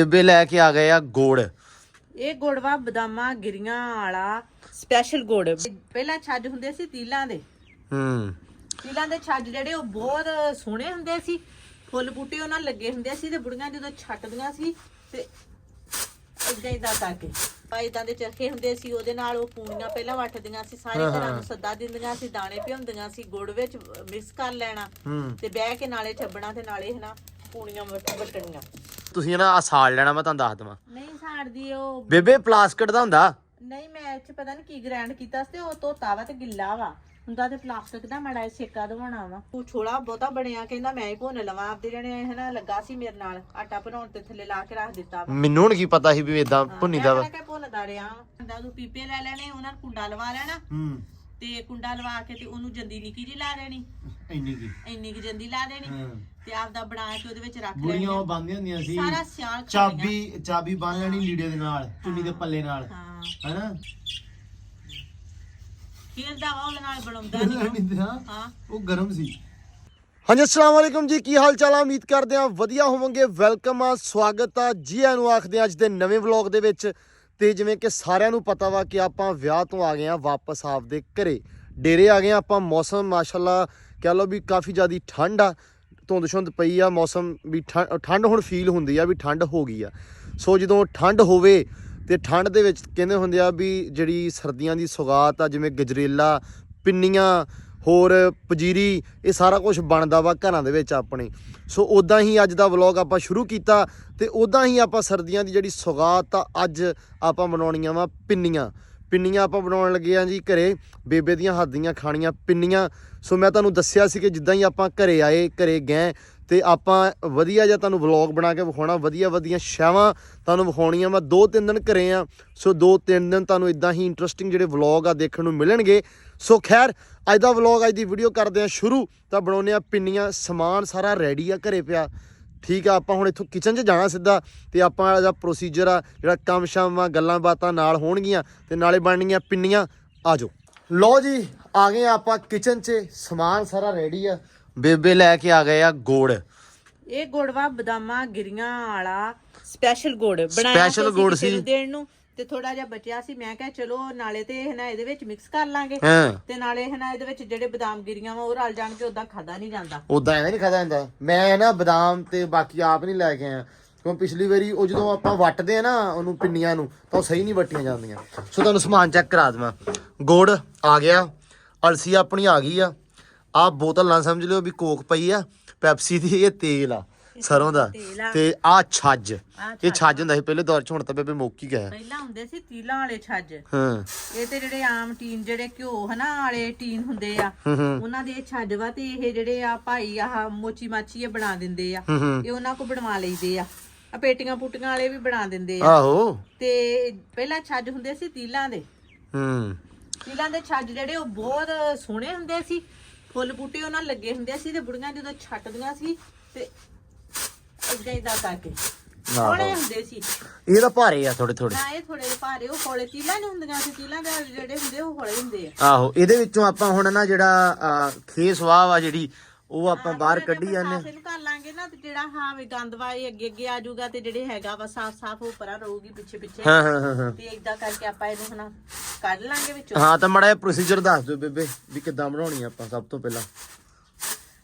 ਬੇਬੇ ਲੈ ਕੇ ਆ ਗਏ ਆ ਗੁੜ। ਇਹ ਗੁੜ ਵਾ ਬਦਾਮਾਂ ਗਿਰੀਆਂ ਵਾਲਾ ਸਪੈਸ਼ਲ ਗੁੜ। ਪਹਿਲਾਂ ਛੱਜ ਹੁੰਦੇ ਸੀ ਤੀਲਾਂ ਦੇ। ਤੀਲਾਂ ਦੇ ਛੱਜ ਜਿਹੜੇ ਉਹ ਬਹੁਤ ਸੋਹਣੇ ਹੁੰਦੇ ਸੀ, ਫੁੱਲ ਬੂਟੇ ਉਹਨਾਂ ਲੱਗੇ ਹੁੰਦੇ ਸੀ ਤੇ ਬੁੜੀਆਂ ਜਦੋਂ ਛੱਟਦੀਆਂ ਸੀ ਤੇ ਇਦਾਂ ਕਰਕੇ ਇਦਾਂ ਦੇ ਚਰਖੇ ਹੁੰਦੇ ਸੀ, ਉਹਦੇ ਨਾਲ ਉਹ ਪੂਣੀਆਂ ਪਹਿਲਾਂ ਵੱਟਦੀਆਂ ਸੀ, ਸਾਰੇ ਘਰਾਂ ਨੂੰ ਸੱਦਾ ਦਿੰਦੀਆਂ ਸੀ, ਦਾਣੇ ਭਿਉਂਦੀਆਂ ਸੀ, ਗੁੜ ਵਿੱਚ ਮਿਕਸ ਕਰ ਲੈਣਾ ਤੇ ਬਹਿ ਕੇ ਨਾਲੇ ਛੱਬਣਾ ਤੇ ਨਾਲੇ ਹਨਾ ਪੂਣੀਆਂ ਵੱਟਣੀਆਂ। ਤੁਸੀਂ ਨਾ ਆ ਸਾੜ ਲੈਣਾ, ਮੈਂ ਤੁਹਾਨੂੰ ਦੱਸ ਦਵਾਂ। ਨਹੀਂ ਸਾੜਦੀ ਉਹ ਬੇਬੇ ਪਲਾਸਟਿਕ ਦਾ ਹੁੰਦਾ। ਨਹੀਂ ਮੈਂ ਇੱਥੇ ਪਤਾ ਨਹੀਂ ਕੀ ਗ੍ਰਾਈਂਡ ਕੀਤਾ ਸੀ ਤੇ ਉਹ ਧੋਤਾ ਵਾ ਤੇ ਗਿੱਲਾ ਵਾ ਹੁੰਦਾ ਤੇ ਪਲਾਸਟਿਕ ਦਾ ਮਾੜਾ ਸੇਕਾ ਦਵਾਉਣਾ ਵਾ। ਉਹ ਛੋਲਾ ਬਹੁਤਾ ਬਣਿਆ, ਕਹਿੰਦਾ ਮੈਂ ਹੀ ਭੁੰਨ ਲਵਾਂ। ਆਪਦੇ ਜਣੇ ਹਨਾ ਲੱਗਾ ਸੀ ਮੇਰੇ ਨਾਲ ਆਟਾ ਬਣਾਉਣ ਤੇ ਥੱਲੇ ਲਾ ਕੇ ਰੱਖ ਦਿੱਤਾ ਵਾ। ਮੈਨੂੰ ਹੁਣ ਕੀ ਪਤਾ ਸੀ ਵੀ ਇਦਾਂ ਭੁੰਨੀਦਾ ਵਾ। ਮੈਂ ਭੁੰਨਦਾ ਰਿਹਾ ਉਹਨੂੰ ਪੀਪੇ ਲੈ ਲੈਣੇ, ਉਹਨਾਂ ਨੂੰ ਕੁੰਡਾ ਲਵਾ ਲੈਣਾ ਤੇ ਕੁੰਡਾ ਲਵਾ ਕੇ ਤੇ ਉਹਨੂੰ ਜੰਦੀ ਨਿੱਕੀ ਜੀ ਲਾ ਦੇਣੀ, ਇੰਨੀ ਕੀ ਜੰਦੀ ਲਾ ਦੇਣੀ ਤੇ ਆਪਦਾ ਬਣਾ ਕੇ ਉਹਦੇ ਵਿੱਚ ਰੱਖ ਲੈਣੀ। ਬੁੜੀਆਂ ਉਹ ਬੰਨ੍ਹਦੀਆਂ ਹੁੰਦੀਆਂ ਸੀ ਸਾਰਾ ਸਿਆਲ ਚਾਬੀ ਬੰਨ ਲੈਣੀ ਲੀੜੇ ਦੇ ਨਾਲ, ਚੁੰਨੀ ਦੇ ਪੱਲੇ ਨਾਲ, ਹੈਨਾ ਖੇਲਦਾ ਵਾ ਉਹਦੇ ਨਾਲ, ਬਣਾਉਂਦਾ ਨਹੀਂ। ਹਾਂ ਉਹ ਗਰਮ ਸੀ। ਹਾਂਜੀ अस्सलाम वालेकुम जी, ਕੀ ਹਾਲ ਚਾਲ ਆ? ਉਮੀਦ ਕਰਦੇ ਆ ਵਧੀਆ ਹੋਵੋਗੇ। ਵੈਲਕਮ ਆ, ਸਵਾਗਤ ਆ ਜੀ ਆਇਆਂ ਨੂੰ ਆਖਦੇ ਆ ਅੱਜ ਦੇ ਨਵੇਂ ਵਲੌਗ ਦੇ ਵਿੱਚ। ਤੇ ਜਿਵੇਂ ਕਿ ਸਾਰਿਆਂ ਨੂੰ ਪਤਾ ਵਾ ਕਿ ਆਪਾਂ ਵਿਆਹ ਤੋਂ ਆ ਗਏ ਆ ਵਾਪਸ ਆਪਦੇ ਘਰੇ, ਡੇਰੇ ਆ ਗਏ ਆ ਆਪਾਂ। ਮੌਸਮ ਮਾਸ਼ਾਅੱਲਾ ਕਹਿ ਲਓ ਵੀ ਕਾਫੀ ਜ਼ਿਆਦਾ ਠੰਡ ਆ, ਧੁੰਦ ਪਈ ਆ, ਮੌਸਮ ਵੀ ਠੰਡ ਹੁਣ ਫੀਲ ਹੁੰਦੀ ਆ ਵੀ ਠੰਡ ਹੋ ਗਈ ਆ। ਸੋ ਜਦੋਂ ਠੰਡ ਹੋਵੇ ਤੇ ਠੰਡ ਦੇ ਵਿੱਚ ਕਹਿੰਦੇ ਹੁੰਦੇ ਆ ਵੀ ਜਿਹੜੀ ਸਰਦੀਆਂ ਦੀ ਸੌਗਾਤ ਆ, ਜਿਵੇਂ ਗਜਰੇਲਾ, ਪਿੰਨੀਆਂ, ਹੋਰ ਪੰਜੀਰੀ, ਇਹ ਸਾਰਾ ਕੁਝ ਬਣਦਾ ਵਾ ਘਰਾਂ ਦੇ ਵਿੱਚ ਆਪਣੇ। ਸੋ ਉੱਦਾਂ ਹੀ ਅੱਜ ਦਾ ਵਲੌਗ ਆਪਾਂ ਸ਼ੁਰੂ ਕੀਤਾ ਤੇ ਉੱਦਾਂ ਹੀ ਆਪਾਂ ਸਰਦੀਆਂ ਦੀ ਜਿਹੜੀ ਸੌਗਾਤ ਆ ਅੱਜ ਆਪਾਂ ਬਣਾਉਣੀਆਂ ਵਾ ਪਿੰਨੀਆਂ ਆਪਾਂ ਬਣਾਉਣ ਲੱਗੇ ਆ ਜੀ ਘਰੇ। ਬੇਬੇ ਦੀਆਂ ਹੱਥ ਦੀਆਂ ਖਾਣੀਆਂ ਪਿੰਨੀਆਂ। ਸੋ ਮੈਂ ਤੁਹਾਨੂੰ ਦੱਸਿਆ ਸੀ ਕਿ ਜਿੱਦਾਂ ਹੀ ਆਪਾਂ ਘਰੇ ਗਏ ਤੇ ਆਪਾਂ ਵਧੀਆ ਜਿਹਾ ਤੁਹਾਨੂੰ ਵਲੌਗ ਬਣਾ ਕੇ ਵਿਖਾਉਣਾ, ਵਧੀਆ ਸ਼ੈਵਾਂ ਤੁਹਾਨੂੰ ਵਿਖਾਉਣੀਆਂ। ਮੈਂ 2-3 ਦਿਨ ਘਰੇ ਆ, ਸੋ 2-3 ਦਿਨ ਤੁਹਾਨੂੰ ਇਦਾਂ ਹੀ ਇੰਟਰਸਟਿੰਗ ਜਿਹੜੇ ਵਲੌਗ ਆ ਦੇਖਣ ਨੂੰ ਮਿਲਣਗੇ। ਸੋ ਖੈਰ ਅੱਜ ਦਾ ਵਲੌਗ, ਅੱਜ ਦੀ ਵੀਡੀਓ ਕਰਦੇ ਆ ਸ਼ੁਰੂ। ਤਾਂ ਬਣਾਉਂਦੇ ਆ ਪਿੰਨੀਆਂ, ਸਮਾਨ ਸਾਰਾ ਰੈਡੀ ਆ ਘਰੇ ਪਿਆ, ਠੀਕ ਆ। ਆਪਾਂ ਹੁਣ ਇੱਥੋਂ ਕਿਚਨ 'ਚ ਜਾਣਾ ਸਿੱਧਾ ਤੇ ਆਪਾਂ ਦਾ ਪ੍ਰੋਸੀਜਰ ਆ ਜਿਹੜਾ ਕੰਮ ਸ਼ਾਮਾਂ ਗੱਲਾਂ ਬਾਤਾਂ ਨਾਲ ਹੋਣਗੀਆਂ ਤੇ ਨਾਲੇ ਬਣਨੀਆਂ ਪਿੰਨੀਆਂ। ਆ ਜਾਓ, ਲਓ ਜੀ ਆ ਗਏ ਆਪਾਂ ਕਿਚਨ 'ਚ, ਸਮਾਨ ਸਾਰਾ ਰੈਡੀ ਆ। ਬੇਬੇ ਲੈ ਕੇ ਆ ਗਏ ਆ ਗੁੜ। ਇਹ ਗੁੜ ਵਾ ਬਦਾਮਾਂ ਗਿਰੀਆਂ ਵਾਲਾ ਸਪੈਸ਼ਲ ਗੁੜ ਬਣਾਇਆ ਸਪੈਸ਼ਲ ਗੁੜ ਸੀ ਦੇਣ ਨੂੰ ਤੇ ਥੋੜਾ ਜਿਹਾ ਬਚਿਆ ਸੀ। ਮੈਂ ਕਿਹਾ ਚਲੋ ਨਾਲੇ ਤੇ ਹਨਾ ਇਹਦੇ ਵਿੱਚ ਮਿਕਸ ਕਰ ਲਾਂਗੇ ਤੇ ਨਾਲੇ ਹਨਾ ਇਹਦੇ ਵਿੱਚ ਜਿਹੜੇ ਬਦਾਮ ਗਿਰੀਆਂ ਵਾ ਉਹ ਰਲ ਜਾਣਗੇ। ਉਦਾਂ ਖਾਦਾ ਨਹੀਂ ਜਾਂਦਾ, ਉਦਾਂ ਐਵੇਂ ਨਹੀਂ ਖਾਦਾ ਜਾਂਦਾ। ਮੈਂ ਨਾ ਬਦਾਮ ਤੇ ਬਾਕੀ ਆਪ ਨਹੀਂ ਲੈ ਕੇ ਆਇਆ, ਕਿਉਂ ਪਿਛਲੀ ਵਾਰੀ ਉਹ ਜਦੋਂ ਆਪਾਂ ਵੱਟਦੇ ਆ ਨਾ ਉਹਨੂੰ ਪਿੰਨੀਆਂ ਨੂੰ ਤਾਂ ਉਹ ਸਹੀ ਨਹੀਂ ਵੱਟੀਆਂ ਜਾਂਦੀਆਂ। ਸੋ ਤੁਹਾਨੂੰ ਸਮਾਨ ਚੈੱਕ ਕਰਾ ਦੇਵਾਂ। ਗੁੜ ਆ ਗਿਆ, ਅਲਸੀ ਆਪਣੀ ਆ ਗਈ ਆ, ਆਹ ਬੋਤਲ ਨਾ ਸਮਝ ਲਿਓ ਵੀ ਕੋਕ ਪਈ ਆ ਪੈਪਸੀ ਦੀ, ਇਹ ਤੇਲ ਆ ਸਰੋਂ ਦਾ। ਤੇ ਆਹ ਛੱਜ, ਇਹ ਛੱਜ ਹੁੰਦਾ ਸੀ ਪਹਿਲੇ ਦੌਰ 'ਚ, ਹੁਣ ਤਾਂ ਬੇਬੇ ਮੁੱਕ ਹੀ ਗਿਆ। ਪਹਿਲਾਂ ਹੁੰਦੇ ਸੀ ਤੀਲਾਂ ਵਾਲੇ ਛੱਜ। ਇਹ ਤੇ ਜਿਹੜੇ ਆਮ ਟੀਨ ਜਿਹੜੇ ਘਿਓ ਹਨਾ ਵਾਲੇ ਟੀਨ ਹੁੰਦੇ ਆ ਉਹਨਾਂ ਦੇ ਛੱਜ ਵਾ। ਤੇ ਇਹ ਜਿਹੜੇ ਆ ਭਾਈ ਆਹ ਮੋਚੀ ਮਾਚੀ ਇਹ ਬਣਾ ਦਿੰਦੇ ਆ, ਇਹ ਉਹਨਾਂ ਕੋ ਬਣਵਾ ਲਈਦੇ ਆ। ਆ ਪੇਟੀਆਂ ਪੁੱਟੀਆਂ ਵਾਲੇ ਵੀ ਬਣਾ ਦਿੰਦੇ ਆ। ਆਹੋ, ਤੇ ਪਹਿਲਾਂ ਛੱਜ ਹੁੰਦੇ ਸੀ ਤੀਲਾਂ ਦੇ। ਤੀਲਾਂ ਦੇ ਛੱਜ ਜਿਹੜੇ ਉਹ ਬਹੁਤ ਸੋਹਣੇ ਹੁੰਦੇ ਸੀ, ਫੁੱਲ ਬੂਟੇ ਉਹਨਾਂ ਲੱਗੇ ਹੁੰਦੇ ਸੀ ਤੇ ਬੁੜੀਆਂ ਜਦੋਂ ਛੱਟਦੀਆਂ ਸੀ ਤੇ ਇਦਾਂ ਕਰਕੇ ਸੋਹਣੇ ਹੁੰਦੇ ਸੀ। ਇਹ ਤਾਂ ਭਾਰੇ ਆ ਥੋੜੇ ਨਾ ਇਹ ਥੋੜੇ ਭਾਰੇ, ਉਹ ਹੌਲੇ ਤੀਲਾਂ ਨਹੀਂ ਹੁੰਦੀਆਂ ਸੀ, ਤੀਲਾਂ ਦੇ ਜਿਹੜੇ ਹੁੰਦੇ ਉਹ ਹੌਲੇ ਹੁੰਦੇ ਆ। ਆਹੋ, ਇਹਦੇ ਵਿੱਚੋਂ ਆਪਾਂ ਹੁਣ ਨਾ ਜਿਹੜਾ ਖੇਸ ਵਾਹ ਆ ਜਿਹੜੀ ਉਹ ਆਪਾਂ ਬਾਹਰ ਕੱਢੀ ਜਾਂਦੇ ਇਹਨੂੰ ਕਰ ਲਾਂਗੇ ਨਾ ਤੇ ਜਿਹੜਾ ਹਾਂ ਵੀ ਗੰਦ ਵਾਏ ਅੱਗੇ ਆ ਜਾਊਗਾ ਤੇ ਜਿਹੜੇ ਹੈਗਾ ਵਾ ਸਾਫ਼ ਉੱਪਰਾਂ ਰਹੂਗੀ ਪਿੱਛੇ ਹਾਂ ਤੇ ਇਦਾਂ ਕਰਕੇ ਆਪਾਂ ਇਹਨੂੰ ਹੁਣ ਕੱਢ ਲਾਂਗੇ ਵਿੱਚੋਂ। ਹਾਂ ਤਾਂ ਮਾੜਾ ਜਿਹਾ ਪ੍ਰੋਸੀਜਰ ਦੱਸ ਦਿਓ ਬੇਬੇ ਵੀ ਕਿੱਦਾਂ ਬਣਾਉਣੀ ਆਪਾਂ। ਸਭ ਤੋਂ ਪਹਿਲਾਂ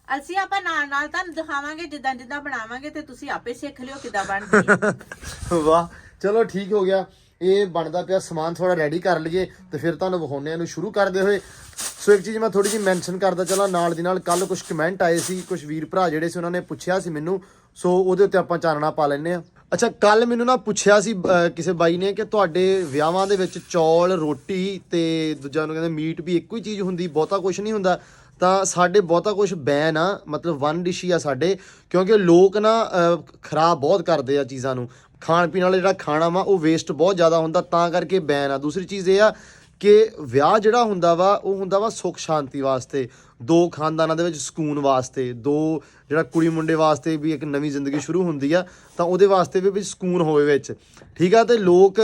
ਅਸੀਂ ਆਪਾਂ ਨਾਲ ਤੁਹਾਨੂੰ ਦਿਖਾਵਾਂਗੇ, ਜਿੱਦਾਂ ਬਣਾਵਾਂਗੇ ਤੇ ਤੁਸੀਂ ਆਪੇ ਸਿੱਖ ਲਿਓ ਕਿੱਦਾਂ ਬਣਦੀ। ਵਾਹ, ਚਲੋ ਠੀਕ ਹੋ ਗਿਆ। ਇਹ ਬਣਦਾ ਪਿਆ, ਸਮਾਨ ਥੋੜਾ ਰੈਡੀ ਕਰ ਲਈਏ ਤੇ ਫਿਰ ਤੁਹਾਨੂੰ ਵਿਖਾਉਂਦੇ ਆ ਇਹਨੂੰ ਸ਼ੁਰੂ ਕਰਦੇ ਹੋਏ। ਸੋ ਇੱਕ ਚੀਜ਼ ਮੈਂ ਥੋੜੀ ਜਿਹੀ ਮੈਂਸ਼ਨ ਕਰਦਾ ਚਲਾ ਨਾਲ ਦੀ ਨਾਲ, ਕੱਲ ਕੁਝ ਕਮੈਂਟ ਆਏ ਸੀ, ਕੁਝ ਵੀਰ ਭਰਾ ਜਿਹੜੇ ਸੀ ਉਹਨਾਂ ਨੇ ਪੁੱਛਿਆ ਸੀ ਮੈਨੂੰ, ਸੋ ਉਹਦੇ ਉੱਤੇ ਆਪਾਂ ਚਾਨਣਾ ਪਾ ਲੈਂਦੇ ਆ। ਅੱਛਾ, ਕੱਲ ਮੈਨੂੰ ਨਾ ਪੁੱਛਿਆ ਸੀ ਕਿਸੇ ਬਾਈ ਨੇ ਕਿ ਤੁਹਾਡੇ ਵਿਆਹਾਂ ਦੇ ਵਿੱਚ ਚੌਲ, ਰੋਟੀ ਤੇ ਦੂਜਾ ਨੂੰ ਕਹਿੰਦੇ ਮੀਟ ਵੀ ਇੱਕੋ ਹੀ ਚੀਜ਼ ਹੁੰਦੀ, ਬਹੁਤਾ ਕੁਝ ਨਹੀਂ ਹੁੰਦਾ। ਤਾਂ ਸਾਡੇ ਬਹੁਤਾ ਕੁਝ ਬੈਨ ਆ, ਮਤਲਬ ਵਨ ਡਿਸ਼ ਹੀ ਆ ਸਾਡੇ, ਕਿਉਂਕਿ ਲੋਕ ਨਾ ਖਰਾਬ ਬਹੁਤ ਕਰਦੇ ਆ ਚੀਜ਼ਾਂ ਨੂੰ। ਖਾਣ ਪੀਣ ਵਾਲਾ ਜਿਹੜਾ ਖਾਣਾ ਵਾ ਉਹ ਵੇਸਟ ਬਹੁਤ ਜ਼ਿਆਦਾ ਹੁੰਦਾ, ਤਾਂ ਕਰਕੇ ਬੈਨ ਆ। ਦੂਸਰੀ ਚੀਜ਼ ਇਹ ਆ ਕਿ ਵਿਆਹ ਜਿਹੜਾ ਹੁੰਦਾ ਵਾ ਉਹ ਹੁੰਦਾ ਵਾ ਸੁੱਖ ਸ਼ਾਂਤੀ ਵਾਸਤੇ, ਦੋ ਖਾਨਦਾਨਾਂ ਦੇ ਵਿੱਚ ਸਕੂਨ ਵਾਸਤੇ, ਦੋ ਜਿਹੜਾ ਕੁੜੀ ਮੁੰਡੇ ਵਾਸਤੇ ਵੀ ਇੱਕ ਨਵੀਂ ਜ਼ਿੰਦਗੀ ਸ਼ੁਰੂ ਹੁੰਦੀ ਆ ਤਾਂ ਉਹਦੇ ਵਾਸਤੇ ਵੀ ਸਕੂਨ ਹੋਵੇ ਵਿੱਚ, ਠੀਕ ਆ। ਤੇ ਲੋਕ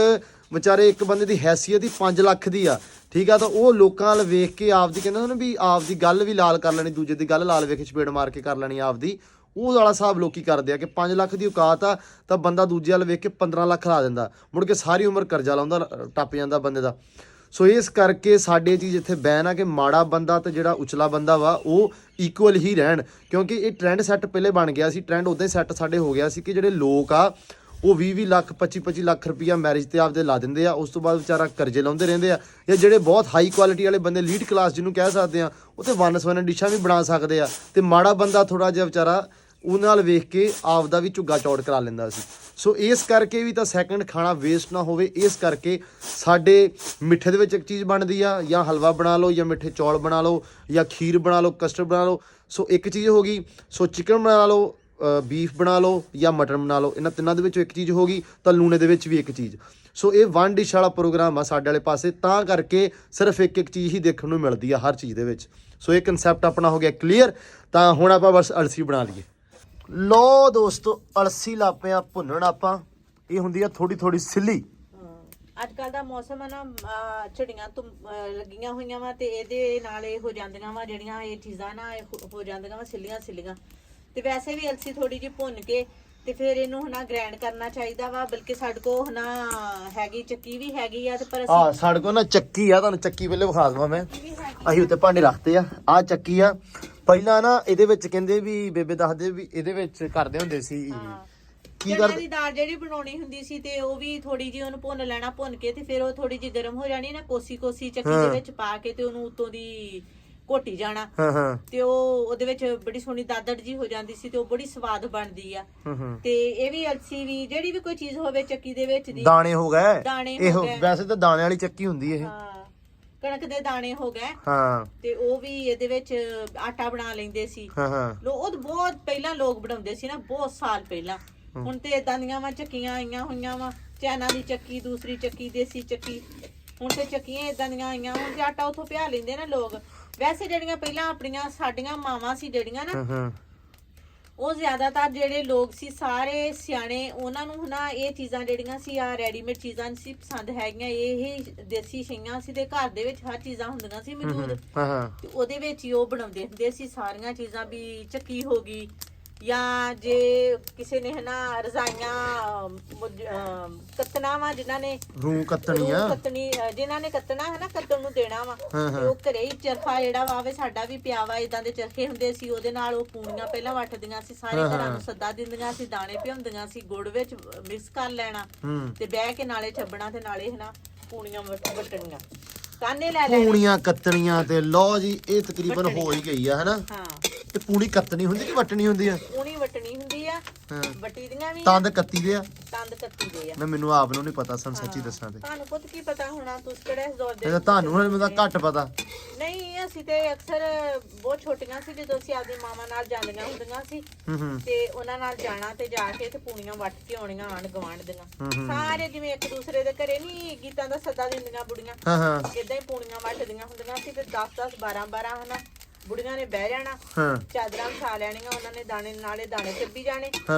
ਵਿਚਾਰੇ, ਇੱਕ ਬੰਦੇ ਦੀ ਹੈਸੀਅਤ ਹੀ 5 ਲੱਖ ਦੀ ਆ, ਠੀਕ ਆ। ਤਾਂ ਉਹ ਲੋਕਾਂ ਵੱਲ ਵੇਖ ਕੇ ਆਪਦੀ ਕਹਿੰਦੇ ਨਾ ਵੀ ਆਪਦੀ ਗੱਲ ਵੀ ਲਾਲ ਕਰ ਲੈਣੀ, ਦੂਜੇ ਦੀ ਗੱਲ ਲਾਲ ਵੇਖ ਕੇ ਚਪੇੜ ਮਾਰ ਕੇ ਕਰ ਲੈਣੀ ਆਪਦੀ, ਉਹ ਵਾਲਾ ਹਿਸਾਬ ਲੋਕੀ ਕਰਦੇ ਆ ਕਿ 5 ਲੱਖ ਦੀ ਔਕਾਤ ਆ ਤਾਂ ਬੰਦਾ ਦੂਜੇ ਵੱਲ ਵੇਖ ਕੇ 15 ਲੱਖ ਲਾ ਦਿੰਦਾ, ਮੁੜ ਕੇ ਸਾਰੀ ਉਮਰ ਕਰਜ਼ਾ ਲਾਉਂਦਾ, ਟੱਪ ਜਾਂਦਾ ਬੰਦੇ ਦਾ। ਸੋ ਇਸ ਕਰਕੇ ਸਾਡੇ ਚੀਜ਼ ਇੱਥੇ ਬੈਨ ਆ ਕਿ ਮਾੜਾ ਬੰਦਾ ਤੇ ਜਿਹੜਾ ਉਚਲਾ ਬੰਦਾ ਵਾ ਉਹ ਇਕੁਅਲ ਹੀ ਰਹਿਣ, ਕਿਉਂਕਿ ਇਹ ਟ੍ਰੈਂਡ ਸੈੱਟ ਪਹਿਲੇ ਬਣ ਗਿਆ ਸੀ। ਟ੍ਰੈਂਡ ਉਦਾਂ ਹੀ ਸੈੱਟ ਸਾਡੇ ਹੋ ਗਿਆ ਸੀ ਕਿ ਜਿਹੜੇ ਲੋਕ ਆ ਉਹ 20-20 ਲੱਖ 25-25 ਲੱਖ ਰੁਪਈਆ ਮੈਰਿਜ ਤੇ ਆਪਦੇ ਲਾ ਦਿੰਦੇ ਆ, ਉਸ ਤੋਂ ਬਾਅਦ ਵਿਚਾਰਾ ਕਰਜ਼ੇ ਲਾਉਂਦੇ ਰਹਿੰਦੇ ਆ। ਜਾਂ ਜਿਹੜੇ ਬਹੁਤ ਹਾਈ ਕੁਆਲਿਟੀ ਵਾਲੇ ਬੰਦੇ, ਲੀਡ ਕਲਾਸ ਜਿਹਨੂੰ ਕਹਿ ਸਕਦੇ ਆ, ਉਹ ਤੇ ਵਨ-ਸਵਨ ਡਿਸ਼ਾਂ ਵੀ ਬਣਾ ਸਕਦੇ ਆ, ਤੇ ਮਾੜਾ ਬੰਦਾ ਥੋੜਾ ਜਿਹਾ ਵਿਚਾਰਾ ਉਹਨਾਂ ਨਾਲ ਵੇਖ ਕੇ ਆਪਦਾ ਵੀ ਝੁੱਗਾ ਚੌੜ ਕਰਾ ਲੈਂਦਾ ਸੀ। ਸੋ ਇਸ ਕਰਕੇ ਵੀ ਤਾਂ ਸੈਕਿੰਡ ਖਾਣਾ ਵੇਸਟ ਨਾ ਹੋਵੇ, ਇਸ ਕਰਕੇ ਸਾਡੇ ਮਿੱਠੇ ਦੇ ਵਿੱਚ ਇੱਕ ਚੀਜ਼ ਬਣਦੀ ਆ, ਜਾਂ ਹਲਵਾ ਬਣਾ ਲਓ, ਜਾਂ ਮਿੱਠੇ ਚੌਲ ਬਣਾ ਲਓ, ਜਾਂ ਖੀਰ ਬਣਾ ਲਓ, ਕਸਟਰਡ ਬਣਾ ਲਓ। ਸੋ ਇੱਕ ਚੀਜ਼ ਹੋ ਗਈ। ਸੋ ਚਿਕਨ ਬਣਾ ਲਓ, ਬੀਫ ਬਣਾ ਲਓ, ਜਾਂ ਮਟਨ ਬਣਾ ਲਓ, ਇਹਨਾਂ ਤਿੰਨਾਂ ਦੇ ਵਿੱਚੋਂ ਇੱਕ ਚੀਜ਼ ਹੋ ਗਈ, ਤਾਂ ਲੂਣੇ ਦੇ ਵਿੱਚ ਵੀ ਇੱਕ ਚੀਜ਼। ਸੋ ਇਹ ਵਨ ਡਿਸ਼ ਵਾਲਾ ਪ੍ਰੋਗਰਾਮ ਆ ਸਾਡੇ ਵਾਲੇ ਪਾਸੇ, ਤਾਂ ਕਰਕੇ ਸਿਰਫ ਇੱਕ ਚੀਜ਼ ਹੀ ਦੇਖਣ ਨੂੰ ਮਿਲਦੀ ਆ ਹਰ ਚੀਜ਼ ਦੇ ਵਿੱਚ। ਸੋ ਇਹ ਕਨਸੈਪਟ ਆਪਣਾ ਹੋ ਗਿਆ ਕਲੀਅਰ। ਤਾਂ ਹੁਣ ਆਪਾਂ ਬਸ ਅਲਸੀ ਬਣਾ ਲਈਏ। ਲੋ ਦੋਸਤੋ, ਅਲਸੀ ਲਾਪੇ ਆ ਭੁੰਨਣ ਆਪਾਂ। ਇਹ ਹੁੰਦੀ ਆ ਥੋੜੀ ਥੋੜੀ ਸਿੱਲੀ। ਅੱਜ ਕੱਲ ਦਾ ਮੌਸਮ ਆ ਨਾ, ਝੜੀਆਂ ਲੱਗੀਆਂ ਹੋਈਆਂ ਵਾ, ਤੇ ਇਹਦੇ ਨਾਲ ਇਹ ਹੋ ਜਾਂਦੀਆਂ ਵਾ ਜਿਹੜੀਆਂ ਇਹ ਚੀਜ਼ਾਂ ਨਾ, ਇਹ ਹੋ ਜਾਂਦੀਆਂ ਵਾ ਸਿੱਲੀਆਂ। ਤੇ ਵੈਸੇ ਵੀ ਅਲਸੀ ਥੋੜੀ ਜਿਹੀ ਭੁੰਨ ਕੇ ਤੇ ਫਿਰ ਇਹਨੂੰ ਹਨਾ ਗ੍ਰਾਈਂਡ ਕਰਨਾ ਚਾਹੀਦਾ ਵਾ। ਬਲਕਿ ਸਾਡੇ ਕੋਲ ਹਨਾ ਹੈਗੀ, ਚੱਕੀ ਵੀ ਹੈਗੀ ਆ, ਤੇ ਪਰ ਅਸੀਂ ਸਾਡੇ ਕੋਲ ਨਾ ਚੱਕੀ ਆ, ਤੁਹਾਨੂੰ ਚੱਕੀ ਪਹਿਲੇ ਵਿਖਾ ਦਵਾਂ ਮੈਂ। ਅਸੀਂ ਉੱਤੇ ਭਾਂਡੇ ਰੱਖਦੇ ਆ ਚੱਕੀ ਆ। ਪਹਿਲਾਂ ਨਾ ਇਹਦੇ ਵਿੱਚ ਕਹਿੰਦੇ ਵੀ, ਬੇਬੇ ਦੱਸਦੇ ਵੀ ਇਹਦੇ ਵਿੱਚ ਕਰਦੇ ਹੁੰਦੇ ਸੀ ਕੀ ਚਣਿਆਂ ਦੀ ਦਾਲ ਜਿਹੜੀ ਬਣਾਉਣੀ ਹੁੰਦੀ ਸੀ, ਤੇ ਉਹ ਵੀ ਥੋੜੀ ਜਿਹੀ ਉਹਨੂੰ ਭੁੰਨ ਲੈਣਾ, ਭੁੰਨ ਕੇ ਤੇ ਫਿਰ ਉਹ ਥੋੜੀ ਜਿਹੀ ਗਰਮ ਹੋ ਜਾਣੀ ਨਾ, ਕੋਸੀ ਚੱਕੀ ਦੇ ਵਿੱਚ ਪਾ ਕੇ ਤੇ ਉਹਨੂੰ ਉੱਤੋਂ ਦੀ ਘੋਟੀ ਜਾਣਾ। ਤੇ ਉਹ ਉਹਦੇ ਵਿੱਚ ਬੜੀ ਸੋਹਣੀ ਦਾਦੜ ਜੀ ਹੋ ਜਾਂਦੀ ਸੀ, ਤੇ ਉਹ ਬੜੀ ਸਵਾਦ ਬਣਦੀ ਆ। ਤੇ ਇਹ ਵੀ ਅਲਸੀ ਵੀ, ਜਿਹੜੀ ਵੀ ਕੋਈ ਚੀਜ਼ ਹੋਵੇ ਚੱਕੀ ਦੇ ਵਿੱਚ ਦੀ, ਦਾਣੇ ਹੋ ਗਏ ਇਹੋ, ਵੈਸੇ ਤਾਂ ਦਾਣੇ ਵਾਲੀ ਚੱਕੀ ਹੁੰਦੀ ਇਹ। ਕਣਕ ਦੇ ਦਾਣੇ ਹੋ ਗਏ, ਹਾਂ, ਤੇ ਉਹ ਵੀ ਇਹਦੇ ਵਿੱਚ ਆਟਾ ਬਣਾ ਲੈਂਦੇ ਸੀ। ਉਹ ਬਹੁਤ ਪਹਿਲਾਂ ਲੋਕ ਬਣਾਉਂਦੇ ਸੀ ਨਾ, ਬਹੁਤ ਸਾਲ ਪਹਿਲਾਂ। ਹੁਣ ਤੇ ਏਦਾਂ ਦੀਆਂ ਵਾ ਚੱਕੀਆਂ ਆਈਆਂ ਹੋਈਆਂ ਵਾ, ਚਾਈਨਾ ਦੀ ਚੱਕੀ, ਦੂਸਰੀ ਚੱਕੀ, ਦੇਸੀ ਚੱਕੀ। ਹੁਣ ਤੇ ਚੱਕੀਆਂ ਏਦਾਂ ਦੀਆਂ ਆਈਆਂ, ਹੁਣ ਤੇ ਆਟਾ ਉੱਥੋਂ ਪਿਆ ਲੈਂਦੇ ਨਾ ਲੋਕ। ਵੈਸੇ ਜਿਹੜੀਆਂ ਪਹਿਲਾਂ ਆਪਣੀਆਂ ਸਾਡੀਆਂ ਮਾਵਾਂ ਸੀ ਜਿਹੜੀਆਂ ਨਾ, ਉਹ ਜ਼ਿਆਦਾਤਰ ਜਿਹੜੇ ਲੋਕ ਸੀ ਸਾਰੇ ਸਿਆਣੇ, ਉਹਨਾਂ ਨੂੰ ਨਾ ਇਹ ਚੀਜ਼ਾਂ ਜਿਹੜੀਆਂ ਸੀ, ਆ ਰੈਡੀਮੇਡ ਚੀਜ਼ਾਂ ਨਹੀਂ ਸੀ ਪਸੰਦ ਹੈਗੀਆਂ। ਇਹ ਦੇਸੀ ਸ਼ਈਆਂ ਸੀ, ਤੇ ਘਰ ਦੇ ਵਿੱਚ ਹਰ ਚੀਜ਼ਾਂ ਹੁੰਦੀਆਂ ਸੀ ਮੌਜੂਦ, ਤੇ ਉਹਦੇ ਵਿੱਚ ਹੀ ਉਹ ਬਣਾਉਂਦੇ ਹੁੰਦੇ ਸੀ ਸਾਰੀਆਂ ਚੀਜ਼ਾਂ। ਵੀ ਚੱਕੀ ਹੋ ਗਈ, ਜਾਂ ਜੇ ਕਿਸੇ ਨੇ ਹਨਾ ਰਜ਼ਾਈਆਂ ਕੱਤਣਾ ਵਾ, ਜਿਨ੍ਹਾਂ ਨੇ ਰੂਹ ਕੱਤਣੀ, ਜਿਨ੍ਹਾਂ ਨੇ ਕੱਤਣਾ ਹੈ ਨਾ, ਕੱਤਣ ਨੂੰ ਦੇਣਾ ਵਾ, ਤੇ ਉਹ ਘਰੇ ਹੀ ਚਰਖਾ ਜਿਹੜਾ ਵਾ ਸਾਡਾ ਵੀ ਪਿਆ ਵਾ, ਇਦਾਂ ਦੇ ਚਰਖੇ ਹੁੰਦੇ ਸੀ, ਉਹਦੇ ਨਾਲ ਉਹ ਪੂਣੀਆਂ ਪਹਿਲਾਂ ਵੱਟਦੀਆਂ ਸੀ, ਸਾਰੇ ਘਰਾਂ ਨੂੰ ਸੱਦਾ ਦਿੰਦੀਆਂ ਸੀ, ਦਾਣੇ ਭਿਉਂਦੀਆਂ ਸੀ, ਗੁੜ ਵਿੱਚ ਮਿਕਸ ਕਰ ਲੈਣਾ, ਤੇ ਬਹਿ ਕੇ ਨਾਲੇ ਛੱਬਣਾ ਤੇ ਨਾਲੇ ਹਨਾ ਪੂਣੀਆਂ ਵੱਟਣੀਆਂ, ਕਾਨੇ ਲੈ ਲੈਣੇ, ਪੂਣੀਆਂ ਕੱਤਣੀਆਂ। ਤੇ ਲਓ ਜੀ, ਇਹ ਤਕਰੀਬਨ ਹੋ ਹੀ ਗਈ ਆ ਹਨਾ। ਹਾਂ, ਤੇ ਪੂਣੀ ਕੱਤਣੀ ਹੁੰਦੀ ਕਿ ਵੱਟਣੀ ਹੁੰਦੀ ਆ? ਪੂਣੀ ਵੱਟਣੀ ਹੁੰਦੀ ਆ, ਵੱਟੀ ਦੀਆਂ ਵੀ ਤੰਦ ਕੱਤੀ ਦੇ ਆ, ਤੰਦ ਕੱਤੀ ਦੇ ਆ। ਮੈਂ ਮੈਨੂੰ ਆਪ ਨੂੰ ਨਹੀਂ ਪਤਾ, ਸਾਨੂੰ ਸੱਚੀ ਦੱਸਾਂ ਤੇ। ਤੁਹਾਨੂੰ ਪੁੱਤ ਕੀ ਪਤਾ ਹੋਣਾ, ਤੁਸੀਂ ਕਿਹੜੇ ਜ਼ੋਰ ਦੇ? ਇਹ ਤੁਹਾਨੂੰ ਹੁਣ ਮੈਨੂੰ ਘੱਟ ਪਤਾ। ਨਹੀਂ, ਅਸੀਂ ਤੇ ਅਕਸਰ ਬਹੁਤ ਛੋਟੀਆਂ ਸੀ ਜਦੋਂ ਅਸੀਂ ਆਪਦੀ ਮਾਵਾਂ ਨਾਲ ਜਾਂਦੀਆਂ ਹੁੰਦੀਆਂ ਸੀ, ਤੇ ਉਹਨਾਂ ਨਾਲ ਜਾਣਾ ਤੇ ਜਾ ਕੇ ਤੇ ਪੂਣੀਆਂ ਵੱਟ ਕੇ ਆਉਣੀਆਂ ਆਣ ਗਵਾਂਢ ਦੀਆਂ ਸਾਰੇ, ਜਿਵੇਂ ਇੱਕ ਦੂਸਰੇ ਦੇ ਘਰੇ ਨਹੀਂ ਗੀਤਾਂ ਦਾ ਸੱਦਾ ਦਿੰਦੀਆਂ ਬੁੜੀਆਂ, ਏਦਾਂ ਹੀ ਪੂਣੀਆਂ ਵੱਟਦੀਆਂ ਹੁੰਦੀਆਂ ਸੀ। ਤੇ 10-10 12-12 ਹਨਾ ਬੁੜੀਆਂ ਨੇ ਬਹਿ ਜਾਣਾ, ਚਾਦਰਾਂ ਵਿਛਾ ਲੈਣੀਆਂ, ਉਹਨਾਂ ਨੇ ਦਾਣੇ ਨਾਲੇ ਦਾਣੇ ਚੱਬੀ ਜਾਣੇ,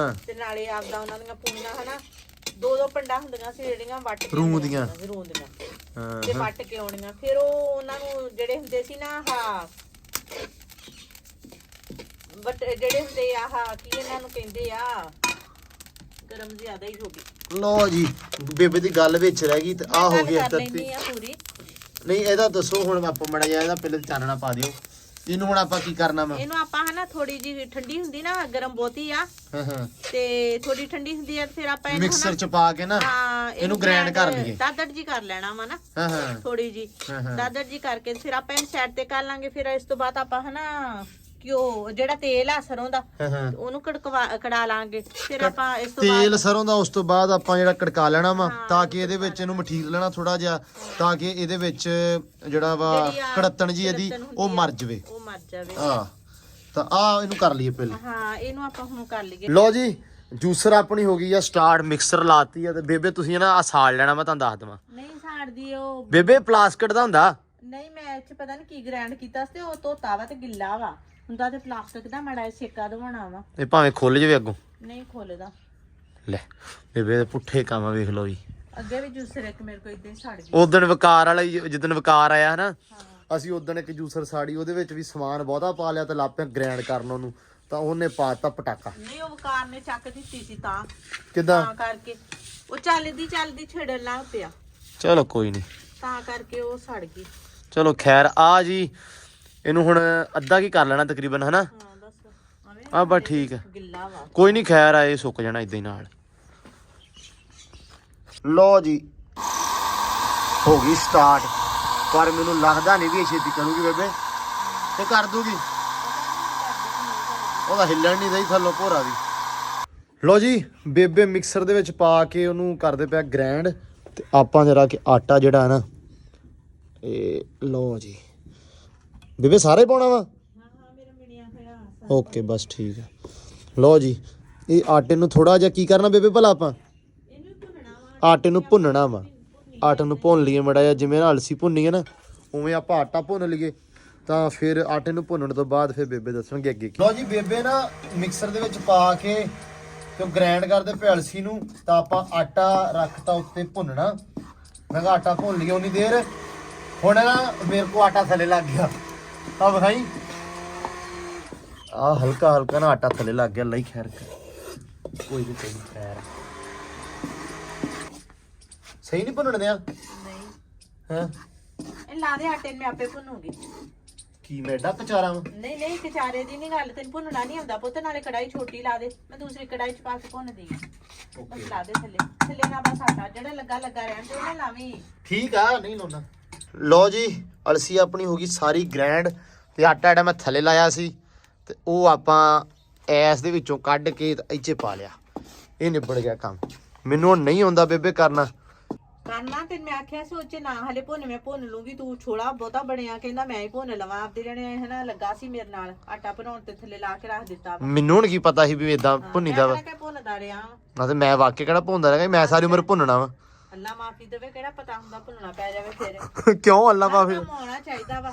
ਤੇ ਨਾਲੇ ਆਪਦਾ ਉਹਨਾਂ ਦੀਆਂ ਪੂਣੀਆਂ ਹਨਾ 2-2 ਪੰਡਾ ਹੁੰਦੀਆਂ ਸੀ ਜਿਹੜੀਆਂ ਵੱਟ ਕੇ ਰੂੰ ਦੀਆਂ ਤੇ ਵੱਟ ਕੇ ਆਉਣੀਆਂ। ਫਿਰ ਉਹ ਉਹਨਾਂ ਨੂੰ ਜਿਹੜੇ ਹੁੰਦੇ ਸੀ ਨਾ, ਬਟ ਜਿਹੜੇ ਹੁੰਦੇ ਆ ਕੀ ਇਹਨਾਂ ਨੂੰ ਕਹਿੰਦੇ ਆ, ਗਰਮ ਜ਼ਿਆਦਾ ਹੀ ਹੋ ਗਈ। ਲੋ ਜੀ, ਬੇਬੇ ਦੀ ਗੱਲ ਵਿੱਚ ਰਹਿ ਗਈ, ਤੇ ਆ ਹੋ ਗਈ ਪੂਰੀ। ਨਹੀਂ, ਇਹਦਾ ਦੱਸੋ ਹੁਣ ਆਪਾਂ ਮੜਾ ਜਾ, ਇਹਦਾ ਪਹਿਲੇ ਚਾਨਣਾ ਪਾ ਦਿਓ। ਇਹਨੂੰ ਹੁਣ ਆਪਾਂ ਕੀ ਕਰਨਾ ਵਾ? ਇਹਨੂੰ ਆਪਾਂ ਹਨਾ ਥੋੜੀ ਜੀ ਠੰਡੀ ਹੁੰਦੀ ਨਾ, ਗਰਮ ਬਹੁਤੀ ਆ, ਤੇ ਥੋੜੀ ਠੰਡੀ ਹੁੰਦੀ ਆ, ਫਿਰ ਆਪਾਂ ਇਹਨੂੰ ਮਿਕਸਰ ਚ ਪਾ ਕੇ ਨਾ ਇਹਨੂੰ ਗ੍ਰਾਈਂਡ ਕਰ ਲਈਏ, ਦਾਦੜ ਜੀ ਕਰ ਲੈਣਾ ਵਾ ਨਾ, ਥੋੜੀ ਜੀ ਦਾਦੜ ਜੀ ਕਰਕੇ ਫਿਰ ਆਪਾਂ ਇਹਨੂੰ ਸਾਈਡ ਤੇ ਕਰ ਲਾਂਗੇ। ਫਿਰ ਇਸ ਤੋਂ ਬਾਅਦ ਆਪਾਂ ਹਨਾ ਘਿਓ, ਜਿਹੜਾ ਤੇਲ ਆ ਸਰੋਂ ਦਾ, ਉਹਨੂੰ ਕੜਾ ਲਾਂਗੇ। ਫਿਰ ਆਪਾਂ ਇਸ ਤੋਂ ਬਾਅਦ ਤੇਲ ਸਰੋਂ ਦਾ, ਉਸ ਤੋਂ ਬਾਅਦ ਆਪਾਂ ਜਿਹੜਾ ਕੜਕਾ ਲੈਣਾ ਵਾ, ਤਾਂ ਕਿ ਇਹਦੇ ਵਿੱਚ ਇਹਨੂੰ ਮਠੀਰ ਲੈਣਾ ਥੋੜਾ ਜਿਹਾ, ਤਾਂ ਕਿ ਇਹਦੇ ਵਿੱਚ ਜਿਹੜਾ ਵਾ ਕੜਤਣ ਜੀ ਇਹਦੀ ਉਹ ਮਰ ਜਾਵੇ, ਤਾਂ ਆ ਇਹਨੂੰ ਕਰ ਲਈਏ ਪਹਿਲੇ। ਹਾਂ, ਇਹਨੂੰ ਆਪਾਂ ਹੁਣ ਕਰ ਲਈਏ। ਲੋ ਜੀ, ਜੂਸਰ ਆਪਣੀ ਹੋ ਗਈ ਆ ਸਟਾਰਟ, ਮਿਕਸਰ ਲਾਤੀ ਆ। ਤੇ ਬੇਬੇ ਤੁਸੀਂ ਨਾ ਆ ਸਾੜ ਲੈਣਾ, ਮੈਂ ਤੁਹਾਨੂੰ ਦੱਸ ਦਵਾਂ। ਨਹੀਂ ਸਾੜਦੀ ਉਹ ਬੇਬੇ, ਪਲਾਸਟਿਕ ਦਾ ਹੁੰਦਾ। ਨਹੀਂ, ਮੈਂ ਇੱਥੇ ਪਤਾ ਨਹੀਂ ਕੀ ਗ੍ਰਾਈਂਡ ਕੀਤਾ ਸੀ, ਉਹ ਧੋਤਾ ਵਾ ਤੇ ਗਿੱਲਾ ਵਾ, ਹੁੰਦਾ ਤੇ ਪਲਾਸਟਿਕ ਦਾ ਮਾੜਾ ਸੇਕਾ ਦਵਾਉਣਾ ਵਾ। ਇਹ ਭਾਵੇਂ ਖੁੱਲ ਜਾਵੇ ਅੱਗੋਂ। ਨਹੀਂ ਖੁੱਲਦਾ। ਲੈ ਬੇਬੇ ਦੇ ਪੁੱਠੇ ਕੰਮ ਵੇਖ ਲੋ ਜੀ। ਅੱਗੇ ਵੀ ਜੂਸਰ ਇੱਕ ਮੇਰੇ ਕੋਲ ਇਦਾਂ ਹੀ ਸੜ ਗਿਆ। ਉਦਣ ਵਕਾਰ ਵਾਲਾ, ਜਿੱਦਣ ਵਕਾਰ ਆਇਆ ਹਨਾ, ਅਸੀਂ ਉਦਣ ਇੱਕ ਜੂਸਰ ਸਾੜੀ, ਉਹਦੇ ਵਿੱਚ ਵੀ ਸਮਾਨ ਬਹੁਤਾ ਪਾ ਲਿਆ ਤੇ ਲਾਪੇ ਗ੍ਰਾਈਂਡ ਕਰਨ ਉਹਨੂੰ, ਤਾਂ ਉਹਨੇ ਪਾਤਾ ਪਟਾਕਾ। ਨਹੀਂ ਉਹ ਵਕਾਰ ਨੇ ਚੱਕ ਦਿੱਤੀ ਸੀ ਤਾਂ ਕਿੱਦਾਂ? ਤਾਂ ਕਰਕੇ ਉਹ ਚੱਲਦੀ ਛੇੜਨ ਲੱਗ ਪਿਆ, ਚਲੋ ਕੋਈ ਨਹੀਂ, ਤਾਂ ਕਰਕੇ ਉਹ ਸੜ ਗਈ। ਚਲੋ ਖੈਰ ਆ ਜੀ, ਇਹਨੂੰ ਹੁਣ ਅੱਧਾ ਕੀ ਕਰ ਲੈਣਾ ਤਕਰੀਬਨ, ਹਨਾ? ਹਾਂ ਬਸ ਆਵੇਂ ਆ ਬਸ ਠੀਕ ਹੈ, ਗਿੱਲਾ ਵਾ। ਕੋਈ ਨਹੀਂ, ਖੈਰ ਆ ਇਹ ਸੁੱਕ ਜਾਣਾ ਇਦਾਂ ਹੀ ਨਾਲ। ਲੋ ਜੀ ਹੋ ਗਈ ਸਟਾਰਟ, ਪਰ ਮੈਨੂੰ ਲੱਗਦਾ ਨਹੀਂ ਵੀ ਇਹ ਛੇਤੀ ਕਰੂਗੀ ਬੇਬੇ, ਤੇ ਕਰ ਦੂਗੀ। ਉਹਦਾ ਹਿੱਲਣ ਨਹੀਂ ਰਹੀ ਥੱਲੋਂ ਭੋਰਾ ਵੀ। ਲੋ ਜੀ ਬੇਬੇ ਮਿਕਸਰ ਦੇ ਵਿੱਚ ਪਾ ਕੇ ਉਹਨੂੰ ਕਰਦੇ ਪਿਆ ਗ੍ਰੈਂਡ, ਤੇ ਆਪਾਂ ਜਰਾ ਕਿ ਆਟਾ ਜਿਹੜਾ ਹੈ ਨਾ ਇਹ ਲੋ ਜੀ ਬੇਬੇ ਸਾਰੇ ਪਾਉਣਾ ਵਾ। ਓਕੇ ਬਸ ਠੀਕ ਹੈ। ਲੋ ਜੀ ਇਹ ਆਟੇ ਨੂੰ ਥੋੜਾ ਜਿਹਾ ਕੀ ਕਰਨਾ ਬੇਬੇ ਭਲਾ ਆਪਾਂ? ਆਟੇ ਨੂੰ ਭੁੰਨਣਾ ਵਾ। ਆਟੇ ਨੂੰ ਭੁੰਨ ਲਈਏ ਮੜਾ ਜਿਹਾ, ਜਿਵੇਂ ਨਾ ਅਲਸੀ ਭੁੰਨੀ ਹੈ ਨਾ ਉਵੇਂ ਆਪਾਂ ਆਟਾ ਭੁੰਨ ਲਈਏ, ਤਾਂ ਫਿਰ ਆਟੇ ਨੂੰ ਭੁੰਨਣ ਤੋਂ ਬਾਅਦ ਫਿਰ ਬੇਬੇ ਦੱਸਣਗੇ ਅੱਗੇ। ਲੋ ਜੀ ਬੇਬੇ ਨਾ ਮਿਕਸਰ ਦੇ ਵਿੱਚ ਪਾ ਕੇ ਤੇ ਗ੍ਰਾਈਂਡ ਕਰਦੇ ਪਏ ਅਲਸੀ ਨੂੰ, ਤਾਂ ਆਪਾਂ ਆਟਾ ਰੱਖਤਾ ਉੱਤੇ ਭੁੰਨਣਾ। ਮੈਂ ਕਿਹਾ ਆਟਾ ਭੁੰਨ ਲਈਏ ਉਨੀ ਦੇਰ। ਹੁਣ ਨਾ ਮੇਰੇ ਕੋ ਆਟਾ ਥੱਲੇ ਲੱਗ ਗਿਆ, ਆ ਵਿਖਾਈ ਆ ਹਲਕਾ ਹਲਕਾ ਨਾ ਆਟਾ ਥੱਲੇ ਲੱਗ ਗਿਆ। ਲਈ ਖੈਰ ਕੋਈ ਨਹੀਂ ਖੈਰ, ਸਹੀ ਨਹੀਂ ਭੁੰਨਣ ਦਿਆਂ? ਨਹੀਂ ਹਾਂ ਇਹ ਲਾ ਦੇ ਆਟੇ ਨੂੰ, ਮੈਂ ਆਪੇ ਭੁੰਨੂਗੀ। ਕੀ ਮੈਡਾ ਕਚਾਰਾਂ ਵਾ? ਨਹੀਂ ਕਚਾਰੇ ਦੀ ਨਹੀਂ ਗੱਲ, ਤੈਨੂੰ ਭੁੰਨਣਾ ਨਹੀਂ ਆਉਂਦਾ ਪੁੱਤ। ਨਾਲੇ ਕੜਾਈ ਛੋਟੀ ਲਾ ਦੇ, ਮੈਂ ਦੂਸਰੀ ਕੜਾਈ ਚ ਪਾ ਕੇ ਭੁੰਨਦੀ ਆ। ਬਸ ਲਾ ਦੇ ਥੱਲੇ ਨਾ, ਬਸ ਆਟਾ ਜਿਹੜਾ ਲੱਗਾ ਰਹਿਣ ਦੇ, ਉਹਨਾਂ ਲਾਵੀਂ। ਠੀਕ ਆ, ਨਹੀਂ ਲਾਉਣਾ। ਲੋ ਜੀ ਅਲਸੀ ਆਪਣੀ ਹੋ ਗਈ ਸਾਰੀ ਗ੍ਰੈਂਡ, ਤੇ ਆਟਾ ਜਿਹੜਾ ਮੈਂ ਥੱਲੇ ਲਾਇਆ ਸੀ ਤੇ ਉਹ ਆਪਾਂ ਐਸ ਦੇ ਵਿੱਚੋਂ ਕੱਢ ਕੇ ਇੱਥੇ ਪਾ ਲਿਆ। ਇਹ ਨਿਬੜ ਗਿਆ ਕੰਮ। ਮੈਨੂੰ ਹੁਣ ਨਹੀਂ ਆਉਂਦਾ ਬੇਬੇ ਕਰਨਾ ਤੈਨੂੰ ਮੈਂ ਆਖਿਆ ਸੋਚੇ ਨਾ ਹਲੇ ਭੁੰਨ, ਮੈਂ ਭੁੰਨ ਲੂੰਗੀ, ਤੂੰ ਛੋੜਾ ਬਹੁਤਾ ਬਣਿਆ ਕਹਿੰਦਾ ਮੈਂ ਹੀ ਭੁੰਨ ਲਵਾਂ। ਆਪਦੇ ਜਣੇ ਹਨਾ ਲੱਗਾ ਸੀ ਮੇਰੇ ਨਾਲ ਆਟਾ ਭੁੰਨਣ ਤੇ ਥੱਲੇ ਲਾ ਕੇ ਰੱਖ ਦਿੱਤਾ। ਮੈਨੂੰ ਹੁਣ ਕੀ ਪਤਾ ਸੀ ਵੀ ਇਦਾਂ ਭੁੰਨੀਦਾ ਵਾ। ਮੈਂ ਭੁੰਨਦਾ ਰਿਹਾ ਨਾ ਤੇ ਮੈਂ ਵਾਕਿਆ ਕਿਹੜਾ ਭੁੰਨਦਾ ਰਿਹਾ, ਮੈਂ ਸਾਰੀ ਉਮਰ ਭੁੰਨਣਾ ਵਾ। ਅੱਲਾ ਮਾਫੀ ਦੇਵੇ, ਕਿਹੜਾ ਪਤਾ ਹੁੰਦਾ ਭੁੰਨਣਾ ਪੈ ਜਾਵੇ ਫਿਰ। ਕਿਉਂ ਅੱਲਾ ਮਾਫੀ? ਹੋਣਾ ਚਾਹੀਦਾ ਵਾ।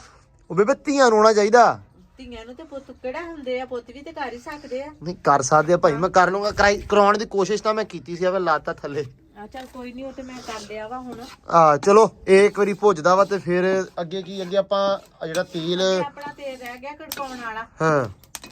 ਉਹ ਬੇਬੇ ਧੀਆਂ ਨੂੰ ਆਉਣਾ ਚਾਹੀਦਾ। ਧੀਆਂ ਨੂੰ ਤੇ ਪੁੱਤ ਕਿਹੜਾ ਹੁੰਦੇ ਆ, ਪੁੱਤ ਵੀ ਤੇ ਕਰ ਹੀ ਸਕਦੇ ਆ। ਨਹੀਂ ਕਰ ਸਕਦੇ ਆ ਭਾਈ, ਮੈਂ ਕਰ ਲੂੰਗਾ। ਕਰਾਉਣ ਦੀ ਕੋਸ਼ਿਸ਼ ਤਾਂ ਮੈਂ ਕੀਤੀ ਸੀ, ਆ ਲਾਤਾ ਥੱਲੇ। ਚੱਲ ਕੋਈ ਨਹੀਂ, ਉਹ ਤੇ ਮੈਂ ਕਰ ਲਿਆ ਵਾ ਹੁਣ। ਚਲੋ ਇਹ ਇੱਕ ਵਾਰੀ ਭੁੱਜਦਾ ਵਾ, ਤੇ ਫਿਰ ਅੱਗੇ ਕੀ? ਅੱਗੇ ਆਪਾਂ ਜਿਹੜਾ ਤੇਲ, ਆਪਣਾ ਤੇਲ ਰਹਿ ਗਿਆ ਕੜਕਾਉਣ ਵਾਲਾ। ਹਾਂ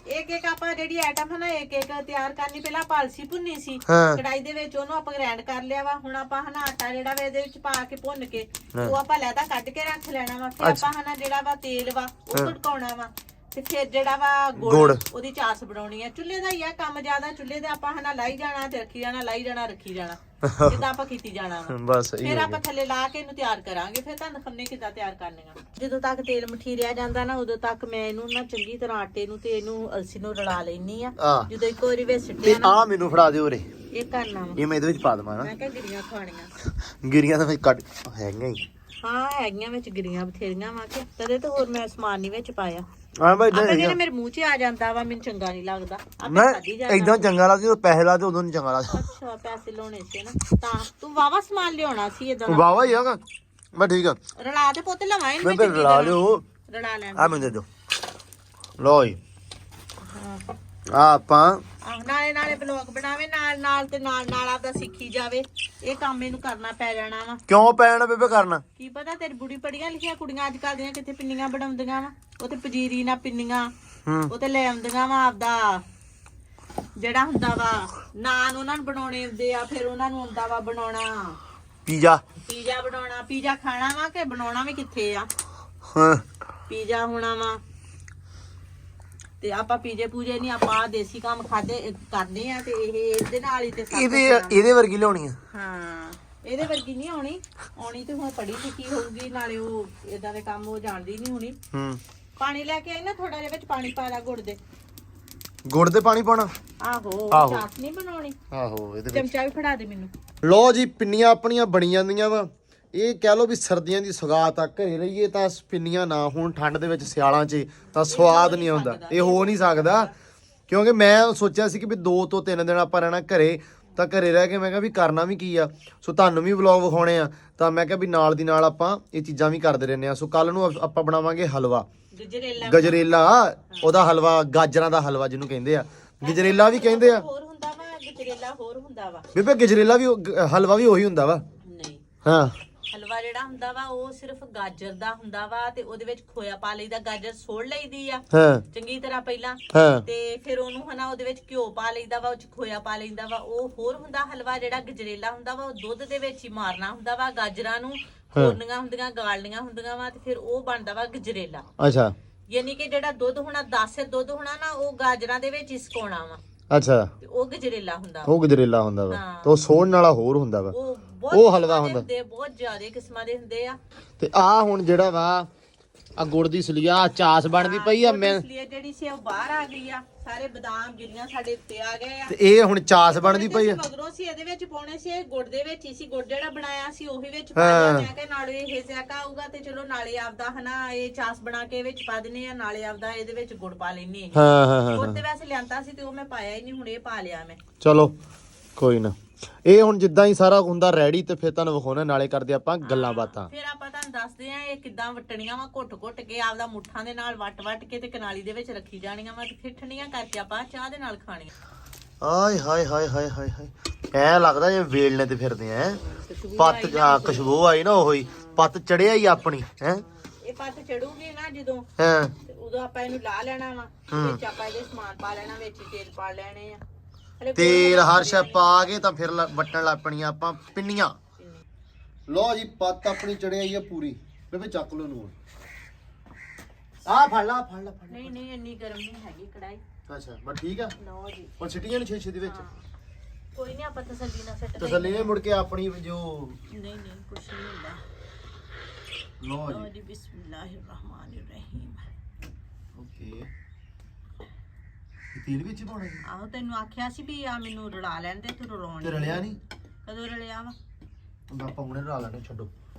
ਇੱਕ ਆਪਾਂ ਜਿਹੜੀ ਆਈਟਮ ਹੈ ਨਾ ਇੱਕ ਤਿਆਰ ਕਰਨੀ। ਪਹਿਲਾਂ ਪਾਲਸੀ ਭੁੰਨੀ ਸੀ ਹਾਂ। ਕੜਾਈ ਦੇ ਵਿੱਚ, ਉਹਨੂੰ ਆਪਾਂ ਗ੍ਰਾਈਂਡ ਕਰ ਲਿਆ ਵਾ। ਹੁਣ ਆਪਾਂ ਹਨਾ ਆਟਾ ਜਿਹੜਾ ਵਾ ਇਹਦੇ ਵਿੱਚ ਪਾ ਕੇ ਭੁੰਨ ਕੇ ਉਹ ਆਪਾਂ ਲੈਦਾ ਕੱਢ ਕੇ ਰੱਖ ਲੈਣਾ ਵਾ। ਫਿਰ ਆਪਾਂ ਹਨਾ ਜਿਹੜਾ ਵਾ ਤੇਲ ਵਾ ਉਹ ਕੜਕਾਉਣਾ ਵਾ, ਤੇ ਫਿਰ ਜਿਹੜਾ ਵਾ ਗੁੜ ਉਹਦੀ ਚਾਸ ਬਣਾਉਣੀ ਆ। ਚੁੱਲ੍ਹੇ ਦਾ ਹੀ ਆ ਕੰਮ, ਜ਼ਿਆਦਾ ਚੁੱਲ੍ਹੇ ਦੇ ਆਪਾਂ ਹਨਾ ਲਾਈ ਜਾਣਾ ਤੇ ਰੱਖੀ ਜਾਣਾ, ਲਾਈ ਜਾਣਾ ਰੱਖੀ ਜਾਣਾ, ਜਿੱਦਾਂ ਆਪਾਂ ਕੀਤੀ ਜਾਣਾ ਵਾ। ਬਸ ਫਿਰ ਆਪਾਂ ਥੱਲੇ ਲਾ ਕੇ ਇਹਨੂੰ ਤਿਆਰ ਕਰਾਂਗੇ। ਫਿਰ ਤੁਹਾਨੂੰ ਖੰਨੇ ਕਿੱਦਾਂ ਤਿਆਰ ਕਰਨੇ ਆ। ਜਦੋਂ ਤੱਕ ਤੇਲ ਮਠੀਰਿਆ ਜਾਂਦਾ ਨਾ, ਉਦੋਂ ਤੱਕ ਮੈਂ ਇਹਨੂੰ ਨਾ ਚੰਗੀ ਤਰ੍ਹਾਂ ਆਟੇ ਨੂੰ ਤੇ ਇਹਨੂੰ ਅਲਸੀ ਨੂੰ ਰਲਾ ਲੈਣੀ ਆ। ਜਦੋਂ ਇੱਕ ਵਾਰੀ ਵਿੱਚ ਸਿੱਟਿਆ ਨਾ, ਆ ਮੈਨੂੰ ਫੜਾ ਦਿਓ ਰੇ, ਇਹ ਕਰਨਾ ਵਾ। ਇਹ ਮੈਂ ਇਹਦੇ ਵਿੱਚ ਪਾ ਦਵਾਂ ਨਾ। ਮੈਂ ਕਿਹਾ ਗਿਰੀਆਂ ਖਾਣੀਆਂ, ਗਿਰੀਆਂ ਤਾਂ ਵਿੱਚ ਕੱਟ ਹੈਗੀਆਂ ਹੀ। ਹਾਂ ਹੈਗੀਆਂ ਵਿੱਚ ਗਿਰੀਆਂ ਬਥੇਰੀਆਂ ਵਾ ਕੇ, ਤਦੇ ਤਾਂ ਹੋਰ ਮੈਂ ਸਮਾਨ ਨਹੀਂ ਵਿੱਚ ਪਾਇਆ। ਹਾਂ ਭਾਈ ਆਪੇ ਜਿਹੜਾ ਮੇਰੇ ਮੂੰਹ 'ਚ ਆ ਜਾਂਦਾ ਵਾ, ਮੈਨੂੰ ਚੰਗਾ ਨਹੀਂ ਲੱਗਦਾ। ਮੈਂ ਇਦਾਂ ਚੰਗਾ ਲੱਗਦਾ, ਜਦੋਂ ਪੈਸੇ ਲਾਦੇ ਉਦੋਂ ਨਹੀਂ ਚੰਗਾ ਲੱਗਦਾ। ਅੱਛਾ ਪੈਸੇ ਲਾਉਣੇ ਸੀ ਨਾ, ਤਾਂ ਤੂੰ ਵਾਵਾ ਸਮਾਨ ਲਿਆਉਣਾ ਸੀ ਇਦਾਂ। ਵਾਵਾ ਹੀ ਹੈਗਾ, ਮੈਂ ਠੀਕ ਆ। ਰਲਾ ਦੇ ਪੁੱਤ, ਲਵਾਂ ਇਹਨੂੰ ਮੈਂ ਰਲਾ ਲਿਓ, ਰਲਾ ਲੈਣ ਆ ਮੈਨੂੰ ਦੇ ਦਿਓ। ਲੋ ਜੀ ਆ ਆਪਾਂ ਨਾਲੇ ਬਲੌਗ ਬਣਾਵੇ ਨਾਲ ਤੇ ਨਾਲ ਆਪਦਾ ਸਿੱਖੀ ਜਾਵੇ। ਇਹ ਕੰਮ ਇਹਨੂੰ ਕਰਨਾ ਪੈ ਜਾਣਾ ਵਾ। ਕਿਉਂ ਪੈਣਾ ਬੇਬੇ ਕਰਨਾ? ਕੀ ਪਤਾ ਤੇਰੀ ਬੁੜੀ ਪੜੀਆਂ ਲਿਖੀਆਂ ਕੁੜੀਆਂ ਅੱਜ ਕੱਲ ਦੀਆਂ ਕਿੱਥੇ ਪਿੰਨੀਆਂ ਬਣਾਉਂਦੀਆਂ ਵਾ। ਉਹ ਤੇ ਪਜੀਰੀ ਨਾ ਪਿੰਨੀਆਂ ਉਹ ਤੇ ਲੈ ਆਉਂਦੀਆਂ ਵਾ। ਆਪਦਾ ਜਿਹੜਾ ਹੁੰਦਾ ਵਾ ਨਾਨ ਉਹਨਾਂ ਨੂੰ ਬਣਾਉਣੇ ਹੁੰਦੇ ਆ, ਫਿਰ ਉਹਨਾਂ ਨੂੰ ਆਉਂਦਾ ਵਾ ਬਣਾਉਣਾ ਪੀਜ਼ਾ ਬਣਾਉਣਾ। ਪੀਜ਼ਾ ਖਾਣਾ ਵਾ ਕਿ ਬਣਾਉਣਾ ਵੀ ਕਿੱਥੇ ਆ। ਪੀਜ਼ਾ ਹੋਣਾ ਵਾ ਤੇ ਆਪਾਂ ਪੀਜੇ ਪੂਜੇ ਨਹੀਂ, ਆਪਾਂ ਦੇਸੀ ਕੰਮ ਕਰਦੇ ਆ। ਤੇ ਇਹ ਇਹਦੇ ਨਾਲ ਹੀ ਤੇ ਇਹਦੇ ਵਰਗੀ ਲਿਆਉਣੀ ਆ। ਹਾਂ ਇਹਦੇ ਵਰਗੀ ਨਹੀਂ ਆਉਣੀ ਤੇ ਹੁਣ ਪੜ੍ਹੀ ਲਿਖੀ ਹੋਊਗੀ, ਨਾਲੇ ਉਹ ਇਦਾਂ ਦੇ ਕੰਮ ਉਹ ਜਾਣਦੀ ਨਹੀਂ ਹੋਣੀ। ਪਾਣੀ ਲੈ ਕੇ ਆਈ ਨਾ, ਥੋੜਾ ਜਿਹਾ ਵਿੱਚ ਪਾਣੀ ਪਾ ਲਾ ਗੁੜ ਦੇ ਪਾਣੀ ਪਾਉਣਾ। ਆਹੋ ਚਾਸ ਨਹੀਂ ਬਣਾਉਣੀ। ਆਹੋ ਇਹਦੇ ਵਿੱਚ ਚਮਚਾ ਵੀ ਫੜਾ ਦੇ ਮੈਨੂੰ। ਲੋ ਜੀ ਪਿੰਨੀਆਂ ਆਪਣੀਆਂ ਬਣੀ ਜਾਂਦੀਆਂ ਵਾ। ਇਹ ਕਹਿ ਲੋ ਵੀ ਸਰਦੀਆਂ ਦੀ ਸੁਗਾਤ ਆ, ਘਰੇ ਰਹੀਏ ਤਾਂ ਪਿੰਨੀਆਂ ਨਾ ਹੋਣ ਠੰਡ ਦੇ ਵਿੱਚ ਸਿਆਲਾਂ 'ਚ ਤਾਂ ਸਵਾਦ ਨਹੀਂ ਆਉਂਦਾ। ਇਹ ਹੋ ਨਹੀਂ ਸਕਦਾ, ਕਿਉਂਕਿ ਮੈਂ ਸੋਚਿਆ ਸੀ ਕਿ ਵੀ 2 ਤੋਂ 3 ਦਿਨ ਆਪਾਂ ਰਹਿਣਾ ਘਰੇ, ਤਾਂ ਘਰੇ ਰਹਿ ਕੇ ਮੈਂ ਕਿਹਾ ਵੀ ਕਰਨਾ ਵੀ ਕੀ ਆ। ਸੋ ਤੁਹਾਨੂੰ ਵੀ ਵਲੌਗ ਵਿਖਾਉਣੇ ਆ, ਤਾਂ ਮੈਂ ਕਿਹਾ ਵੀ ਨਾਲ ਦੀ ਨਾਲ ਆਪਾਂ ਇਹ ਚੀਜ਼ਾਂ ਵੀ ਕਰਦੇ ਰਹਿੰਦੇ ਆ। ਸੋ ਕੱਲ ਨੂੰ ਆਪਾਂ ਬਣਾਵਾਂਗੇ ਹਲਵਾ, ਗਜਰੇਲਾ ਉਹਦਾ ਹਲਵਾ, ਗਾਜਰਾਂ ਦਾ ਹਲਵਾ ਜਿਹਨੂੰ ਕਹਿੰਦੇ ਆ, ਗਜਰੇਲਾ ਵੀ ਕਹਿੰਦੇ ਆ। ਹੋਰ ਹੁੰਦਾ ਵਾ ਗਜਰੇਲਾ, ਹੋਰ ਹੁੰਦਾ ਵਾ ਬੇਬੇ ਗਜਰੇਲਾ ਵੀ, ਹਲਵਾ ਵੀ ਉਹੀ ਹੁੰਦਾ ਵਾ। ਨਹੀਂ ਹਾਂ ਹਲਵਾ ਜਿਹੜਾ ਹੁੰਦਾ ਵਾ ਉਹ ਸਿਰਫ ਗਾਜਰ ਦਾ ਹੁੰਦਾ ਵਾ ਤੇ ਉਹਦੇ ਵਿੱਚ ਖੋਇਆ ਪਾ ਲਈਦਾ, ਗਾਜਰ ਸੋੜ ਲਈਦੀ ਆ ਹਾਂ ਚੰਗੀ ਤਰ੍ਹਾਂ ਪਹਿਲਾਂ ਹਾਂ ਤੇ ਫਿਰ ਉਹਨੂੰ ਹਨਾ ਉਹਦੇ ਵਿੱਚ ਘਿਓ ਪਾ ਲਈਦਾ ਵਾ, ਉਹ ਚ ਖੋਇਆ ਪਾ ਲਈਦਾ ਵਾ। ਉਹ ਹੋਰ ਹੁੰਦਾ ਹਲਵਾ ਜਿਹੜਾ ਗਜਰੇਲਾ ਹੁੰਦਾ ਵਾ, ਉਹ ਦੁੱਧ ਦੇ ਵਿੱਚ ਹੀ ਮਾਰਨਾ ਹੁੰਦਾ ਵਾ, ਗਾਜਰਾਂ ਨੂੰ ਕੋਰਨੀਆਂ ਹੁੰਦੀਆਂ, ਗਾਲਣੀਆਂ ਹੁੰਦੀਆਂ ਵਾ, ਤੇ ਫਿਰ ਉਹ ਬਣਦਾ ਵਾ ਗਜਰੇਲਾ। ਅੱਛਾ ਯਾਨੀ ਕਿ ਜਿਹੜਾ ਦੁੱਧ ਹੋਣਾ 10 ਦੁੱਧ ਹੋਣਾ ਨਾ, ਉਹ ਗਾਜਰਾਂ ਦੇ ਵਿੱਚ ਹੀ ਸੁਕਾਉਣਾ ਵਾ, ਅੱਛਾ ਤੇ ਉਹ ਗਜਰੇਲਾ ਹੁੰਦਾ ਵਾ। ਉਹ ਗਜਰੇਲਾ ਹੁੰਦਾ ਵਾ ਹਾਂ। ਤੇ ਉਹ ਸੋਹਣ ਵਾਲਾ ਹੋਰ ਹੁੰਦਾ ਵਾ, ਉਹ ਉਹ ਹਲਵਾ ਹੁੰਦਾ। ਹੁੰਦੇ ਬਹੁਤ ਜ਼ਿਆਦਾ ਕਿਸਮਾਂ ਦੇ ਹੁੰਦੇ ਆ। ਤੇ ਆ ਹੁਣ ਜਿਹੜਾ ਵਾ ਆ ਗੁੜ ਦੀ ਸਲੀਆ ਚਾਸ ਬਣਦੀ ਪਈ ਆ। ਮੈਂ ਇਸ ਲਈ ਜਿਹੜੀ ਸੀ ਉਹ ਬਾਹਰ ਆ ਗਈ ਆ, ਸਾਰੇ ਬਦਾਮ ਗਿਰੀਆਂ ਸਾਡੇ ਉੱਤੇ ਆ ਗਏ ਆ। ਤੇ ਇਹ ਹੁਣ ਚਾਸ ਬਣਦੀ ਪਈ ਆ। ਮਗਰੋਂ ਸੀ ਇਹਦੇ ਵਿੱਚ ਪਾਉਣੇ ਸੀ, ਇਹ ਗੁੜ ਦੇ ਵਿੱਚ ਹੀ ਸੀ, ਗੁੜ ਜਿਹੜਾ ਬਣਾਇਆ ਸੀ ਉਹੀ ਵਿੱਚ ਪਾ ਲਿਆ। ਮੈਂ ਕਿਹਾ ਨਾਲੇ ਇਹ ਸਿਆਕਾ ਆਊਗਾ ਤੇ ਚਲੋ ਨਾਲੇ ਆਪਦਾ ਹਨਾ ਇਹ ਚਾਸ ਬਣਾ ਕੇ ਵਿੱਚ ਪਾ ਦਿੰਨੇ ਆ, ਨਾਲੇ ਆਪਦਾ ਇਹਦੇ ਵਿੱਚ ਗੁੜ ਪਾ ਲੈਨੇ ਆ। ਹਾਂ ਹਾਂ ਹਾਂ ਗੁੜ ਤੇ ਵੈਸੇ ਲਿਆਂਦਾ ਸੀ ਤੇ ਉਹ ਮੈਂ ਪਾਇਆ ਹੀ ਨਹੀਂ, ਹੁਣ ਇਹ ਪਾ ਲਿਆ ਮੈਂ। ਚਲੋ ਕੋਈ ਨਾ, ਇਹ ਹੁਣ ਜਿੱਦਾਂ ਹੀ ਸਾਰਾ ਹੁੰਦਾ ਰੈਡੀ ਤੇ ਫਿਰ ਤੁਹਾਨੂੰ ਵਿਖਾਉਣਾ, ਨਾਲੇ ਕਰਦੇ ਆਪਾਂ ਗੱਲਾਂ ਬਾਤਾਂ। ਫਿਰ ਆਪਾਂ ਤੁਹਾਨੂੰ ਦੱਸਦੇ ਆ ਇਹ ਕਿੱਦਾਂ ਵਟਣੀਆਂ ਵਾ, ਘੁੱਟ ਕੇ ਆਪਦਾ ਮੁੱਠਾਂ ਦੇ ਨਾਲ ਵੱਟ ਕੇ ਤੇ ਕਨਾਲੀ ਦੇ ਵਿੱਚ ਰੱਖੀ ਜਾਣੀਆਂ ਵਾ, ਤੇ ਫਿਰ ਠੰਡੀਆਂ ਕਰਕੇ ਆਪਾਂ ਚਾਹ ਦੇ ਨਾਲ ਖਾਣੀਆਂ। ਆਏ ਹਾਏ ਹਾਏ ਹਾਏ ਹਾਏ ਹਾਏ, ਐ ਲੱਗਦਾ ਜਿਵੇਂ ਵੇਲਣੇ ਤੇ ਫਿਰਦੇ ਆ। ਪੱਤ ਜਾ ਖੁਸ਼ਬੂ ਆਈ ਨਾ, ਉਹੀ ਪੱਤ ਚੜਿਆ ਹੀ ਆਪਣੀ ਹੈ। ਇਹ ਪੱਤ ਚੜੂਗੀ ਨਾ ਜਦੋਂ, ਹਾਂ ਤੇ ਉਦੋਂ ਆਪਾਂ ਇਹਨੂੰ ਲਾ ਲੈਣਾ ਵਾ, ਵਿੱਚ ਆਪਾਂ ਇਹਦੇ ਸਮਾਨ ਪਾ ਲੈਣਾ, ਵਿੱਚ ਹੀ ਤੇਲ ਪਾ ਲੈਣੇ ਆ। ਤੇਲ ਹਰ ਸ਼ੈ ਪਾ ਕੇ ਤਾਂ ਫਿਰ ਵੱਟਣ ਲੱਗ ਪਣੀਆਂ ਆਪਾਂ ਪਿੰਨੀਆਂ। ਲੋ ਜੀ ਪੱਤ ਆਪਣੀ ਚੜਿਆ ਹੀ ਆ ਪੂਰੀ। ਬੇਬੇ ਚੱਕ ਲੋ ਨੂੰ, ਆ ਫੜ ਲਾ ਫੜ ਲਾ। ਨਹੀਂ ਇੰਨੀ ਗਰਮ ਨਹੀਂ ਹੈਗੀ ਕੜਾਈ। ਅੱਛਾ ਬਸ ਠੀਕ ਆ। ਲਓ ਜੀ ਪਰ ਛਿੱਟੀਆਂ ਨੂੰ ਛੇ ਦੇ ਵਿੱਚ ਕੋਈ ਨਹੀਂ, ਆਪਾਂ ਤਸੱਲੀ ਨਾਲ ਸੱਟ ਤਸੱਲੀ ਨੇ ਮੁੜ ਕੇ ਆਪਣੀ ਜੋ ਨਹੀਂ ਕੁਛ ਨਹੀਂ ਹੁੰਦਾ। ਲੋ ਲਓ ਜੀ ਜੀ ਬਿਸਮਿਲ੍ਲਾਹਿਰਰਹਿਮਾਨਿਰਰਹੀਮ। ਓਕੇ, ਤੇਲ ਵਿੱਚ ਪਾਉਣਾ ਹੈ। ਆਹੋ ਤੈਨੂੰ ਆਖਿਆ ਸੀ ਵੀ ਆ ਮੈਨੂੰ ਰਲਾ ਲੈਣ ਦੇ, ਤੂੰ ਰਲਾਉਣ ਤੇ ਰਲਿਆ ਨਹੀਂ। ਕਦੋਂ ਰਲਿਆ ਵਾ? ਆਪਾਂ ਹੁਣੇ ਰਲਾ ਲੈਣੇ। ਛੱਡੋ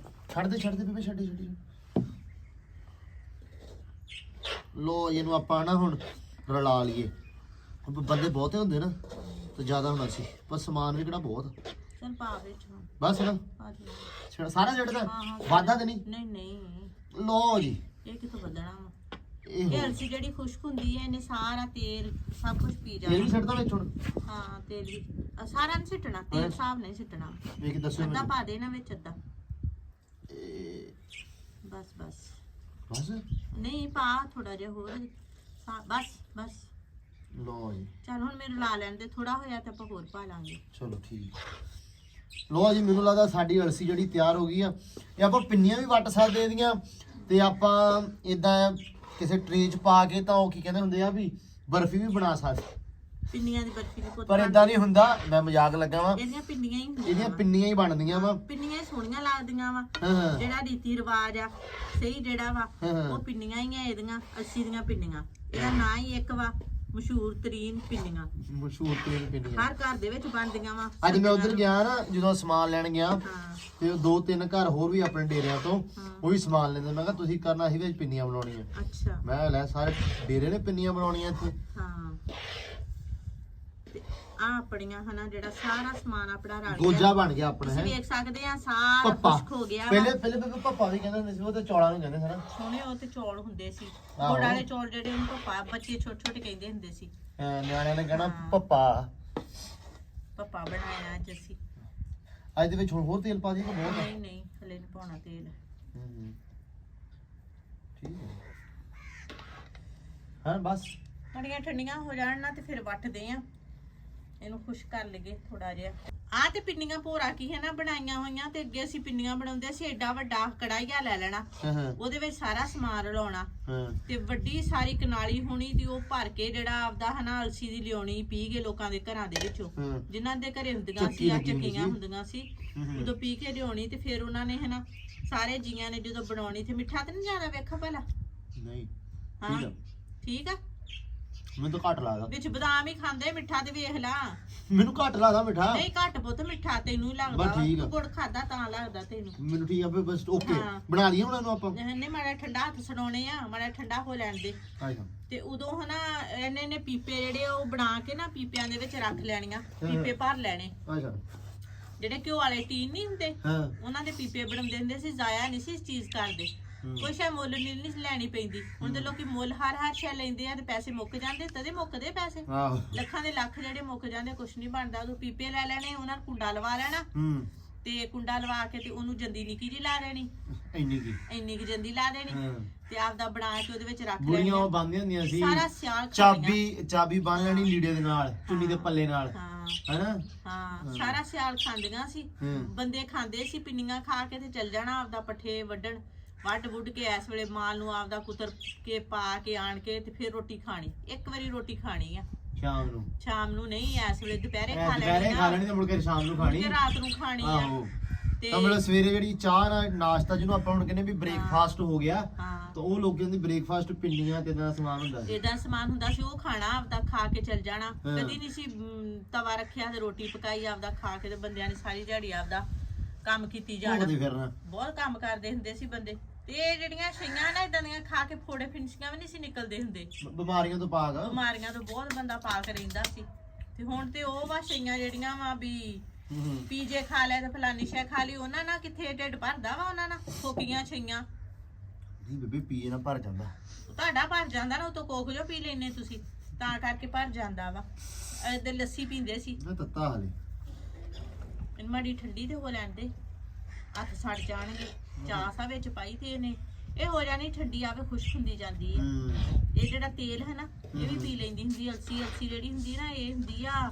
ਛੱਡ ਦੇ ਬੇਬੇ, ਛੱਡੀ ਲੋ ਇਹਨੂੰ ਆਪਾਂ ਨਾ ਹੁਣ ਰਲਾ ਲਈਏ। ਬੰਦੇ ਬਹੁਤੇ ਹੁੰਦੇ ਨਾ ਤੇ ਜ਼ਿਆਦਾ ਹੋਣਾ ਸੀ, ਪਰ ਸਮਾਨ ਵੀ ਕਿਹੜਾ ਬਹੁਤ। ਚਲ ਪਾ ਵਿੱਚ ਹੁਣ ਬਸ ਨਾ ਪਾ ਦੇ। ਸਾਰਾ ਜਿਹੜਾ ਵਾਧਾ ਤੇ ਨਹੀਂ। ਨਹੀਂ ਲੋ ਜੀ ਇਹ ਕਿਥੋਂ ਵਧਣਾ ਵਾ? ਇਹ ਇਹ ਅਲਸੀ ਜਿਹੜੀ ਖੁਸ਼ਕ ਹੁੰਦੀ ਹੈ, ਇਹਨੇ ਸਾਰਾ ਤੇਲ ਸਭ ਕੁਝ ਪੀ ਤੇਲ ਵੀ ਜਾਣਾ। ਛੱਡਦਾ ਵਿੱਚ ਹੁਣ। ਹਾਂ ਤੇਲ ਵੀ ਸਾਰਾ ਨਹੀਂ ਸਿੱਟਣਾ, ਤੇਲ ਸਾਫ ਨਹੀਂ ਸਿੱਟਣਾ। ਵੇਖ ਦੱਸੋ ਅੱਧਾ ਪਾ ਦੇ ਨਾ ਵਿੱਚ, ਅੱਧਾ ਬਸ ਬਸ ਨਹੀਂ ਪਾ ਥੋੜਾ ਜਿਹਾ ਹੋਰ ਬਸ ਲੋ ਜੀ। ਚਲ ਹੁਣ ਮੈਨੂੰ ਲਾ ਲੈਣ ਦੇ, ਥੋੜਾ ਹੋਇਆ ਤੇ ਆਪਾਂ ਹੋਰ ਪਾ ਲਾਂਗੇ। ਚਲੋ ਠੀਕ। ਲੋ ਜੀ ਮੈਨੂੰ ਲੱਗਦਾ ਸਾਡੀ ਅਲਸੀ ਜਿਹੜੀ ਤਿਆਰ ਹੋ ਗਈ ਆ। ਇਹ ਆਪਾਂ ਪਿੰਨੀਆਂ ਵੀ ਵੱਟ ਸਕਦੇ ਇਹਦੀਆਂ, ਤੇ ਆਪਾਂ ਇਦਾਂ ਕਿਸੇ ਟਰੇ 'ਚ ਪਾ ਕੇ ਤਾਂ ਉਹ ਕੀ ਕਹਿੰਦੇ ਹੁੰਦੇ ਆ ਵੀ ਬਰਫੀ ਵੀ ਬਣਾ ਸਕਦੇ। ਪਿੰਨੀਆਂ ਦੀ ਬਰਫੀ ਦੀ ਪੁੱਤ ਪਰ ਇਦਾਂ ਨਹੀਂ ਹੁੰਦਾ, ਮੈਂ ਮਜ਼ਾਕ ਲੱਗਾ ਵਾਂ। ਇਹਦੀਆਂ ਪਿੰਨੀਆਂ ਹੀ ਹੁੰਦੀਆਂ ਇਹਦੀਆਂ ਪਿੰਨੀਆਂ ਹੀ ਬਣਦੀਆਂ ਵਾ। ਪਿੰਨੀਆਂ ਹੀ ਸੋਹਣੀਆਂ ਲੱਗਦੀਆਂ ਵਾ। ਹਾਂ ਜਿਹੜਾ ਰੀਤੀ ਰਿਵਾਜ ਆ ਸਹੀ ਜਿਹੜਾ ਵਾ ਹਾਂ। ਉਹ ਪਿੰਨੀਆਂ ਹੀ ਆ ਇਹਦੀਆਂ, ਅਲਸੀ ਦੀਆਂ ਪਿੰਨੀਆਂ। ਇਹਦਾ ਨਾਂ ਹੀ ਇੱਕ ਵਾ, ਮਸ਼ਹੂਰ ਤਰੀਨ ਪਿੰਨੀਆਂ। ਮਸ਼ਹੂਰ ਤੇਲ ਪਿੰਨੀਆਂ ਹਰ ਘਰ ਦੇ ਵਿੱਚ ਬਣਦੀਆਂ ਵਾ। ਅੱਜ ਮੈਂ ਉਧਰ ਗਿਆ ਨਾ, ਜਦੋਂ ਸਮਾਨ ਲੈਣ ਗਿਆ ਹਾਂ ਤੇ ਉਹ 2-3 ਘਰ ਹੋਰ ਵੀ ਆਪਣੇ ਡੇਰਿਆਂ ਤੋਂ ਉਹ ਵੀ ਸਮਾਨ ਲੈਂਦੇ। ਮੈਂ ਕਿਹਾ ਤੁਸੀਂ ਕਰਨਾ ਸੀ ਵਿੱਚ ਪਿੰਨੀਆਂ ਬਣਾਉਣੀਆਂ। ਅੱਛਾ ਮੈਂ ਲੈ ਸਾਰੇ ਡੇਰੇ ਨੇ ਪਿੰਨੀਆਂ ਬਣਾਉਣੀਆਂ ਇੱਥੇ। ਹਾਂ ਆ ਆਪਣੀਆਂ ਹਨਾ ਜਿਹੜਾ ਸਾਰਾ ਸਮਾਨ ਆਪਣਾ ਰਲ ਗਿਆ। ਗੋਜਾ ਬਣ ਗਿਆ ਆਪਣਾ ਤੁਸੀਂ ਹੈ। ਵੇਖ ਸਕਦੇ ਆ ਸਾਰਾ ਪੱਪਾ ਖੁਸ਼ਕ ਹੋ ਗਿਆ ਵਾ। ਪਹਿਲੇ ਪੱਪਾ ਵੀ ਕਹਿੰਦੇ ਹੁੰਦੇ ਸੀ, ਉਹ ਤੇ ਚੌਲਾਂ ਨੂੰ ਕਹਿੰਦੇ ਸੀ ਨਾ। ਸੋਹਣੇ ਉਹ ਤੇ ਚੌਲ ਹੁੰਦੇ ਸੀ, ਆਹੋ। ਗੁੜ ਵਾਲੇ ਚੌਲ ਜਿਹੜੇ ਉਹਨੂੰ ਪੱਪਾ ਬੱਚੇ ਛੋਟੇ ਕਹਿੰਦੇ ਹੁੰਦੇ ਸੀ। ਨਿਆਣਿਆਂ ਨੇ ਕਹਿਣਾ ਹਾਂ। ਪੱਪਾ। ਪੱਪਾ ਬਣਾਇਆ ਅੱਜ ਅਸੀਂ। ਅੱਜ ਦੇ ਵਿੱਚ ਹੁਣ ਹੋਰ ਤੇਲ ਪਾ ਦਈਏ ਕਿ ਬਹੁਤ? ਨਹੀਂ ਹਲੇ ਨਹੀਂ ਪਾਉਣਾ ਤੇਲ। ਠੀਕ ਹੈ ਹਾਂ ਬਸ ਮੜੀਆਂ ਠੰਡੀਆਂ ਹੋ ਜਾਣ ਨਾ ਤੇ ਫਿਰ ਵੱਟਦੇ ਆ ਇਹਨੂੰ, ਖੁਸ਼ ਕਰ ਲਈਏ ਥੋੜਾ ਜਿਹਾ। ਆ ਤੇ ਪਿੰਨੀਆਂ ਭੋਰਾ ਕੀ ਹੈ ਨਾ ਬਣਾਈਆਂ ਹੋਈਆਂ, ਤੇ ਅੱਗੇ ਅਸੀਂ ਪਿੰਨੀਆਂ ਬਣਾਉਂਦੇ ਸੀ। ਏਡਾ ਵੱਡਾ ਕੜਾਈਆ ਲੈ ਲੈਣਾ, ਉਹਦੇ ਵਿੱਚ ਸਾਰਾ ਸਮਾਨ ਰਲਾਉਣਾ, ਤੇ ਵੱਡੀ ਸਾਰੀ ਕਨਾਲੀ ਹੋਣੀ ਤੇ ਉਹ ਭਰ ਕੇ ਜਿਹੜਾ ਆਪਦਾ ਹਨਾ ਅਲਸੀ ਦੀ ਲਿਆਉਣੀ, ਪੀ ਕੇ ਲੋਕਾਂ ਦੇ ਘਰਾਂ ਦੇ ਵਿੱਚੋਂ, ਜਿਨ੍ਹਾਂ ਦੇ ਘਰੇ ਹੁੰਦੀਆਂ ਸੀ ਆ ਚੱਕੀਆਂ ਹੁੰਦੀਆਂ ਸੀ, ਉਦੋਂ ਪੀ ਕੇ ਲਿਆਉਣੀ। ਤੇ ਫਿਰ ਉਹਨਾਂ ਨੇ ਹਨਾ ਸਾਰੇ ਜੀਆਂ ਨੇ ਜਦੋਂ ਬਣਾਉਣੀ ਤੇ ਮਿੱਠਾ ਤੇ ਨਹੀਂ ਜ਼ਿਆਦਾ ਵੇਖਾ ਭਲਾ। ਨਹੀਂ ਹਾਂ ਠੀਕ ਆ, ਮੈਨੂੰ ਤਾਂ ਘੱਟ ਲੱਗਦਾ। ਵਿੱਚ ਬਦਾਮ ਹੀ ਖਾਂਦੇ, ਮਿੱਠਾ ਤੇ ਵੇਖ ਲਾ। ਮੈਨੂੰ ਘੱਟ ਲੱਗਦਾ ਮਿੱਠਾ। ਨਹੀਂ ਘੱਟ ਪੁੱਤ ਮਿੱਠਾ ਤੈਨੂੰ ਹੀ ਲੱਗਦਾ ਬਸ ਠੀਕ ਆ। ਵਾ, ਗੁੜ ਖਾਦਾ ਤਾਂ ਲੱਗਦਾ ਤੈਨੂੰ। ਮੈਨੂੰ ਠੀਕ ਆ ਫੇ ਬਸ ਓਕੇ ਹਾਂ। ਬਣਾ ਲਈਏ ਹੁਣ ਇਹਨੂੰ ਆਪਾਂ। ਨਹੀਂ ਮਾੜਾ ਠੰਡਾ ਹੱਥ ਛਡਾਉਣੇ ਆ, ਮਾੜਾ ਠੰਡਾ ਹੋ ਲੈਣ ਦੇ। ਤੇ ਉਦੋਂ ਹਨਾ ਇਹਨੇ ਨੇ ਪੀਪੇ ਜਿਹੜੇ ਉਹ ਬਣਾ ਕੇ ਨਾ ਪੀਪਿਆਂ ਦੇ ਵਿੱਚ ਰੱਖ ਲੈਣੀਆਂ, ਪੀਪੇ ਭਰ ਲੈਣੇ। ਅੱਛਾ ਜਿਹੜੇ ਘਿਓ ਵਾਲੇ ਟੀਨ ਨਹੀਂ ਹੁੰਦੇ, ਹਾਂ ਉਹਨਾਂ ਦੇ ਪੀਪੇ ਬਣਾਉਂਦੇ ਹੁੰਦੇ ਸੀ। ਜ਼ਾਇਆ ਨਹੀਂ ਸੀ ਇਸ ਚੀਜ਼ ਕਰਦੇ, ਕੋਈ ਸ਼ੈ ਮੁੱਲ ਨਹੀਂ ਲੈਣੀ ਪੈਂਦੀ। ਹੁਣ ਤੇ ਲੋਕੀ ਮੁੱਲ ਹਰ ਸ਼ੈ ਲੈਂਦੇ ਆ ਤੇ ਪੈਸੇ ਮੁੱਕ ਜਾਂਦੇ, ਤਦੇ ਮੁੱਕਦੇ ਪੈਸੇ। ਆਹੋ ਲੱਖਾਂ ਦੇ ਲੱਖ ਜਿਹੜੇ ਮੁੱਕ ਜਾਂਦੇ, ਕੁਛ ਨਹੀਂ ਬਣਦਾ। ਉਦੋਂ ਪੀਪੇ ਲੈ ਲੈਣੇ, ਉਹਨਾਂ ਨੂੰ ਕੁੰਡਾ ਲਵਾ ਲੈਣਾ, ਤੇ ਕੁੰਡਾ ਲਵਾ ਕੇ ਤੇ ਉਹਨੂੰ ਜੰਦੀ ਨਿੱਕੀ ਜੀ ਲਾ ਦੇਣੀ, ਇੰਨੀ ਕੀ ਜੰਦੀ ਲਾ ਦੇਣੀ ਤੇ ਆਪਦਾ ਬਣਾ ਕੇ ਉਹਦੇ ਵਿੱਚ ਰੱਖ ਲੈਣੀ। ਬੁੜੀਆਂ ਉਹ ਬੰਨ੍ਹਦੀਆਂ ਹੁੰਦੀਆਂ ਸੀ ਸਾਰਾ ਸਿਆਲ ਚਾਬੀ ਬੰਨ ਲੈਣੀ ਲੀੜੇ ਦੇ ਨਾਲ, ਚੁੰਨੀ ਦੇ ਪੱਲੇ ਨਾਲ, ਹੈਨਾ? ਹਾਂ ਸਾਰਾ ਸਿਆਲ ਖਾਂਦੀਆਂ ਸੀ, ਬੰਦੇ ਖਾਂਦੇ ਸੀ, ਪਿੰਨੀਆਂ ਖਾ ਕੇ ਤੇ ਚੱਲ ਜਾਣਾ ਆਪਦਾ ਪੱਠੇ ਵੱਢਣ, ਵੱਢ ਵੁੱਢ ਕੇ ਇਸ ਵੇਲੇ ਮਾਲ ਨੂੰ ਆਪਦਾ ਕੁਤਰ ਕੇ ਪਾ ਕੇ ਆਣ ਕੇ ਤੇ ਫਿਰ ਰੋਟੀ ਖਾਣੀ। ਇੱਕ ਵਾਰੀ ਰੋਟੀ ਖਾਣੀ ਆ ਸ਼ਾਮ ਨੂੰ ਨਹੀਂ, ਇਸ ਵੇਲੇ ਦੁਪਹਿਰੇ ਖਾ ਲੈਣੀ ਤੇ ਮੁੜ ਕੇ ਸ਼ਾਮ ਨੂੰ ਖਾਣੀ, ਤੇ ਰਾਤ ਨੂੰ ਖਾਣੀ ਆ। ਤੇ ਮਤਲਬ ਸਵੇਰੇ ਜਿਹੜੀ ਚਾਹ ਨਾਲ ਨਾਸ਼ਤਾ ਜਿਹਨੂੰ ਆਪਾਂ ਹੁਣ ਕਹਿੰਦੇ ਵੀ ਬ੍ਰੇਕਫਾਸਟ ਹੋ ਗਿਆ, ਤਾਂ ਉਹ ਲੋਕਾਂ ਦੀ ਬ੍ਰੇਕਫਾਸਟ ਪਿੰਨੀਆਂ ਤੇ ਇਦਾਂ ਸਮਾਨ ਹੁੰਦਾ ਸੀ, ਇਦਾਂ ਸਮਾਨ ਹੁੰਦਾ ਸੀ। ਉਹ ਖਾਣਾ ਆਪਦਾ ਖਾ ਕੇ ਚੱਲ ਜਾਣਾ, ਕਦੀ ਨਹੀਂ ਸੀ ਤਵਾ ਰੱਖਿਆ ਤੇ ਰੋਟੀ ਪਕਾਈ, ਆਪਦਾ ਖਾ ਕੇ ਤੇ ਬੰਦਿਆਂ ਨੇ ਸਾਰੀ ਦਿਹਾੜੀ ਆਪਦਾ ਕੰਮ ਕੀਤੀ ਜਾਣਾ। ਬਹੁਤ ਕੰਮ ਕਰਦੇ ਹੁੰਦੇ ਸੀ ਬੰਦੇ। ਤੇ ਇਹ ਜਿਹੜੀਆਂ ਛਈਆਂ ਨਾ ਇਦਾਂ ਦੀਆਂ ਖਾ ਕੇ ਫੋੜੇ ਫਿੰਸੀਆਂ ਵੀ ਨਹੀਂ ਸੀ ਨਿਕਲਦੇ ਹੁੰਦੇ, ਬਿਮਾਰੀਆਂ ਤੋਂ ਬਹੁਤ ਬੰਦਾ ਪਾਕ ਰਹਿੰਦਾ ਸੀ। ਤੇ ਹੁਣ ਤੇ ਉਹ ਵਾ ਛਈਆਂ ਜਿਹੜੀਆਂ ਵਾ ਵੀ ਪੀਜੇ ਖਾ ਲਿਆ ਤੇ ਫਲਾਨੀ ਸ਼ੈ ਖਾ ਲਈ, ਉਹਨਾਂ ਨਾਲ ਕਿੱਥੇ ਢਿੱਡ ਭਰਦਾ ਵਾ, ਉਹਨਾਂ ਨਾਲ ਫੋਕੀਆਂ ਛਈਆਂ ਜੀ ਬੇਬੇ ਪੀਏ ਨਾ ਭਰ ਜਾਂਦਾ, ਤੁਹਾਡਾ ਭਰ ਜਾਂਦਾ ਨਾ, ਉਹ ਤੋਂ ਕੋਕ ਜੋ ਪੀ ਲੈਨੇ ਤੁਸੀਂ, ਤਾਂ ਕਰਕੇ ਭਰ ਜਾਂਦਾ ਵਾ। ਤੇ ਲੱਸੀ ਪੀਂਦੇ ਸੀ ਮੈਂ ਤੱਤਾ ਹਾਲੇ ਮਾੜੀ ਠੰਡੀ ਤੇ ਹੋ ਲੈਂਦੇ, ਹੱਥ ਸੜ ਜਾਣਗੇ। ਚਾਹ ਸਾ ਵਿੱਚ ਪਾਈ ਤੇ ਇਹਨੇ ਇਹ ਹੋ ਜਾਣੀ ਠੰਡੀ, ਆਵੇ ਖੁਸ਼ਕ ਹੁੰਦੀ ਜਾਂਦੀ ਹੈ। ਇਹ ਜਿਹੜਾ ਤੇਲ ਹੈ ਨਾ ਇਹ ਵੀ ਪੀ ਲੈਂਦੀ ਹੁੰਦੀ, ਅਲਸੀ ਜਿਹੜੀ ਹੁੰਦੀ ਨਾ ਇਹ ਹੁੰਦੀ ਆ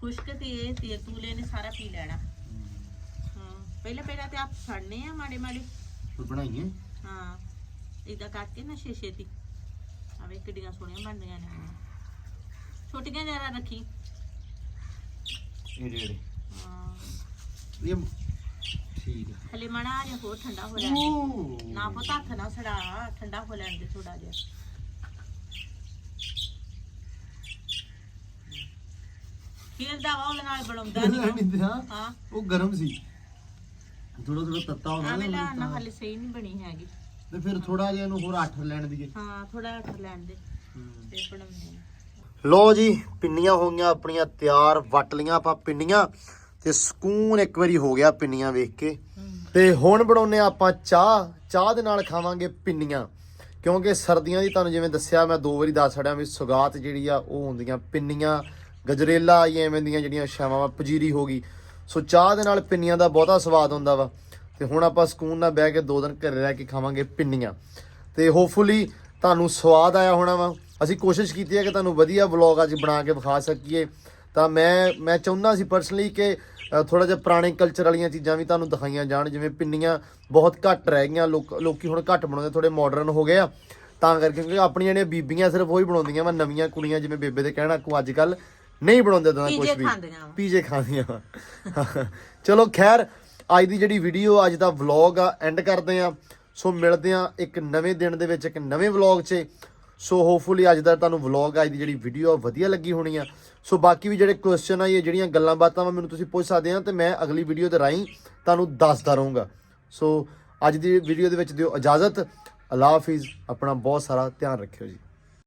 ਖੁਸ਼ਕ, ਤੇ ਇਹ ਤੇਲ ਤੂਲੇ ਨੇ ਸਾਰਾ ਪੀ ਲੈਣਾ। ਪਹਿਲਾਂ ਤੇ ਹੱਥ ਸੜਨੇ ਆ ਮਾੜੇ ਮਾੜੇ ਬਣਾਈਏ। ਏਦਾਂ ਕਰਕੇ ਨਾ ਛੇਤੀ ਆਵੇ ਕਿੱਡੀਆਂ ਸੋਹਣੀਆਂ ਬਣਦੀਆਂ ਨੇ। ਛੋਟੀਆਂ ਜ਼ਿਆਦਾ ਰੱਖੀ ਇਹ ਠੀਕ ਹੈ। ਹਲੇ ਮਾੜਾ ਜਿਹਾ ਹੋਰ ਠੰਡਾ ਹੋ ਲੈਣ ਨਾ, ਪਤਾ ਹੱਥ ਨਾ ਸੜਾ, ਠੰਡਾ ਹੋ ਲੈਣ ਦੇ ਥੋੜਾ ਜਿਹਾ। ਖੇਲਦਾ ਵਾ ਉਹਦੇ ਨਾਲ ਬਣਾਉਂਦਾ ਨਹੀਂ। ਹਾਂ ਉਹ ਗਰਮ ਸੀ, ਥੋੜਾ ਤੱਤਾ ਹੁੰਦਾ ਨਾ, ਹਲੇ ਸਹੀ ਨਹੀਂ ਬਣੀ ਹੈਗੀ। ਤੇ ਫਿਰ ਥੋੜਾ ਜਿਹਾ ਇਹਨੂੰ ਹੋਰ ਆਠਰ ਲੈਣ ਦੀਏ। ਥੋੜਾ ਆਠਰ ਲੈਣ ਦੇ ਤੇ ਬਣਾਉਂਦੇ। ਲੋ ਜੀ ਪਿੰਨੀਆਂ ਹੋ ਗਈਆਂ ਆਪਣੀਆਂ ਤਿਆਰ, ਵੱਟ ਲੀਆਂ ਆਪਾਂ ਪਿੰਨੀਆਂ ਤੇ ਸਕੂਨ ਇੱਕ ਵਾਰੀ ਹੋ ਗਿਆ ਪਿੰਨੀਆਂ ਵੇਖ ਕੇ। ਤੇ ਹੁਣ ਬਣਾਉਨੇ ਆਪਾਂ ਚਾਹ ਦੇ ਨਾਲ ਖਾਵਾਂਗੇ ਪਿੰਨੀਆਂ, ਕਿਉਂਕਿ ਸਰਦੀਆਂ ਦੀ ਤੁਹਾਨੂੰ ਜਿਵੇਂ ਦੱਸਿਆ ਮੈਂ 2 ਵਾਰੀ ਦੱਸ ਛੜਿਆ ਵੀ ਸੁਗਾਤ ਜਿਹੜੀ ਆ ਉਹ ਹੁੰਦੀਆਂ ਪਿੰਨੀਆਂ, ਗਜਰੇਲਾ ਐਵੇਂ ਦੀਆਂ ਜਿਹੜੀਆਂ ਛਾਵਾਂ ਵਾ, ਪਜੀਰੀ ਹੋ ਗਈ। ਸੋ ਚਾਹ ਦੇ ਨਾਲ ਪਿੰਨੀਆਂ ਦਾ ਬਹੁਤਾ ਸਵਾਦ ਹੁੰਦਾ ਵਾ। ਤੇ ਹੁਣ ਆਪਾਂ ਸਕੂਨ ਨਾਲ ਬਹਿ ਕੇ 2 ਦਿਨ ਘਰੇ ਰਹਿ ਕੇ ਖਾਵਾਂਗੇ ਪਿੰਨੀਆਂ, ਤੇ ਹੋਪਫੁਲੀ ਤੁਹਾਨੂੰ ਸਵਾਦ ਆਇਆ ਹੋਣਾ ਵਾ। ਅਸੀਂ ਕੋਸ਼ਿਸ਼ ਕੀਤੀ ਹੈ ਕਿ ਤੁਹਾਨੂੰ ਵਧੀਆ ਵਲੌਗ ਅੱਜ ਬਣਾ ਕੇ ਵਿਖਾ ਸਕੀਏ। ਤਾਂ ਮੈਂ ਚਾਹੁੰਦਾ ਸੀ ਪਰਸਨਲੀ ਕਿ ਥੋੜਾ ਜਿਹਾ ਪੁਰਾਣੇ ਕਲਚਰ ਵਾਲੀਆਂ ਚੀਜ਼ਾਂ ਵੀ ਤੁਹਾਨੂੰ ਦਿਖਾਈਆਂ ਜਾਣ। ਜਿਵੇਂ ਪਿੰਨੀਆਂ ਬਹੁਤ ਘੱਟ ਰਹਿ ਗਈਆਂ, ਲੋਕੀ ਹੁਣ ਘੱਟ ਬਣਾਉਂਦੇ, ਥੋੜੇ ਮਾਡਰਨ ਹੋ ਗਏ ਆ, ਤਾਂ ਕਰਕੇ। ਕਿਉਂਕਿ ਆਪਣੀਆਂ ਜਿਹੜੀਆਂ ਬੀਬੀਆਂ ਸਿਰਫ ਉਹੀ ਬਣਾਉਂਦੀਆਂ ਵਾ, ਨਵੀਆਂ ਕੁੜੀਆਂ ਜਿਵੇਂ ਬੇਬੇ ਦੇ ਕਹਿਣਾ ਕੋ ਅੱਜ ਕੱਲ ਨਹੀਂ ਬਣਾਉਂਦੇ ਤਾਂ ਕੁਝ ਵੀ, ਪੀਜੇ ਖਾਂਦੀਆਂ ਵਾ। ਚਲੋ ਖੈਰ, ਅੱਜ ਦੀ ਜਿਹੜੀ ਵੀਡੀਓ, ਅੱਜ ਦਾ ਵਲੌਗ ਆ ਐਂਡ ਕਰਦੇ ਆ। ਸੋ ਮਿਲਦੇ ਆ ਇੱਕ ਨਵੇਂ ਦਿਨ ਦੇ ਵਿੱਚ, ਇੱਕ ਨਵੇਂ ਵਲੌਗ 'ਚ। ਸੋ ਹੋਪਫੁਲੀ ਅੱਜ ਦਾ ਤੁਹਾਨੂੰ ਵਲੌਗ, ਅੱਜ ਦੀ ਜਿਹੜੀ ਵੀਡੀਓ ਵਧੀਆ ਲੱਗੀ ਹੋਣੀ ਆ। ਸੋ ਬਾਕੀ ਵੀ ਜਿਹੜੇ ਕੁਐਸਚਨ ਆ, ਇਹ ਜਿਹੜੀਆਂ ਗੱਲਾਂ ਬਾਤਾਂ ਵਾ ਮੈਨੂੰ ਤੁਸੀਂ ਪੁੱਛ ਸਕਦੇ ਆ, ਤੇ ਮੈਂ ਅਗਲੀ ਵੀਡੀਓ ਦੇ ਰਾਹੀਂ ਤੁਹਾਨੂੰ ਦੱਸਦਾ ਰਹੂੰਗਾ। ਸੋ ਅੱਜ ਦੀ ਵੀਡੀਓ ਦੇ ਵਿੱਚ ਦਿਓ ਇਜਾਜ਼ਤ। ਅੱਲਾ ਹਾਫਿਜ਼, ਆਪਣਾ ਬਹੁਤ ਸਾਰਾ ਧਿਆਨ ਰੱਖਿਓ ਜੀ।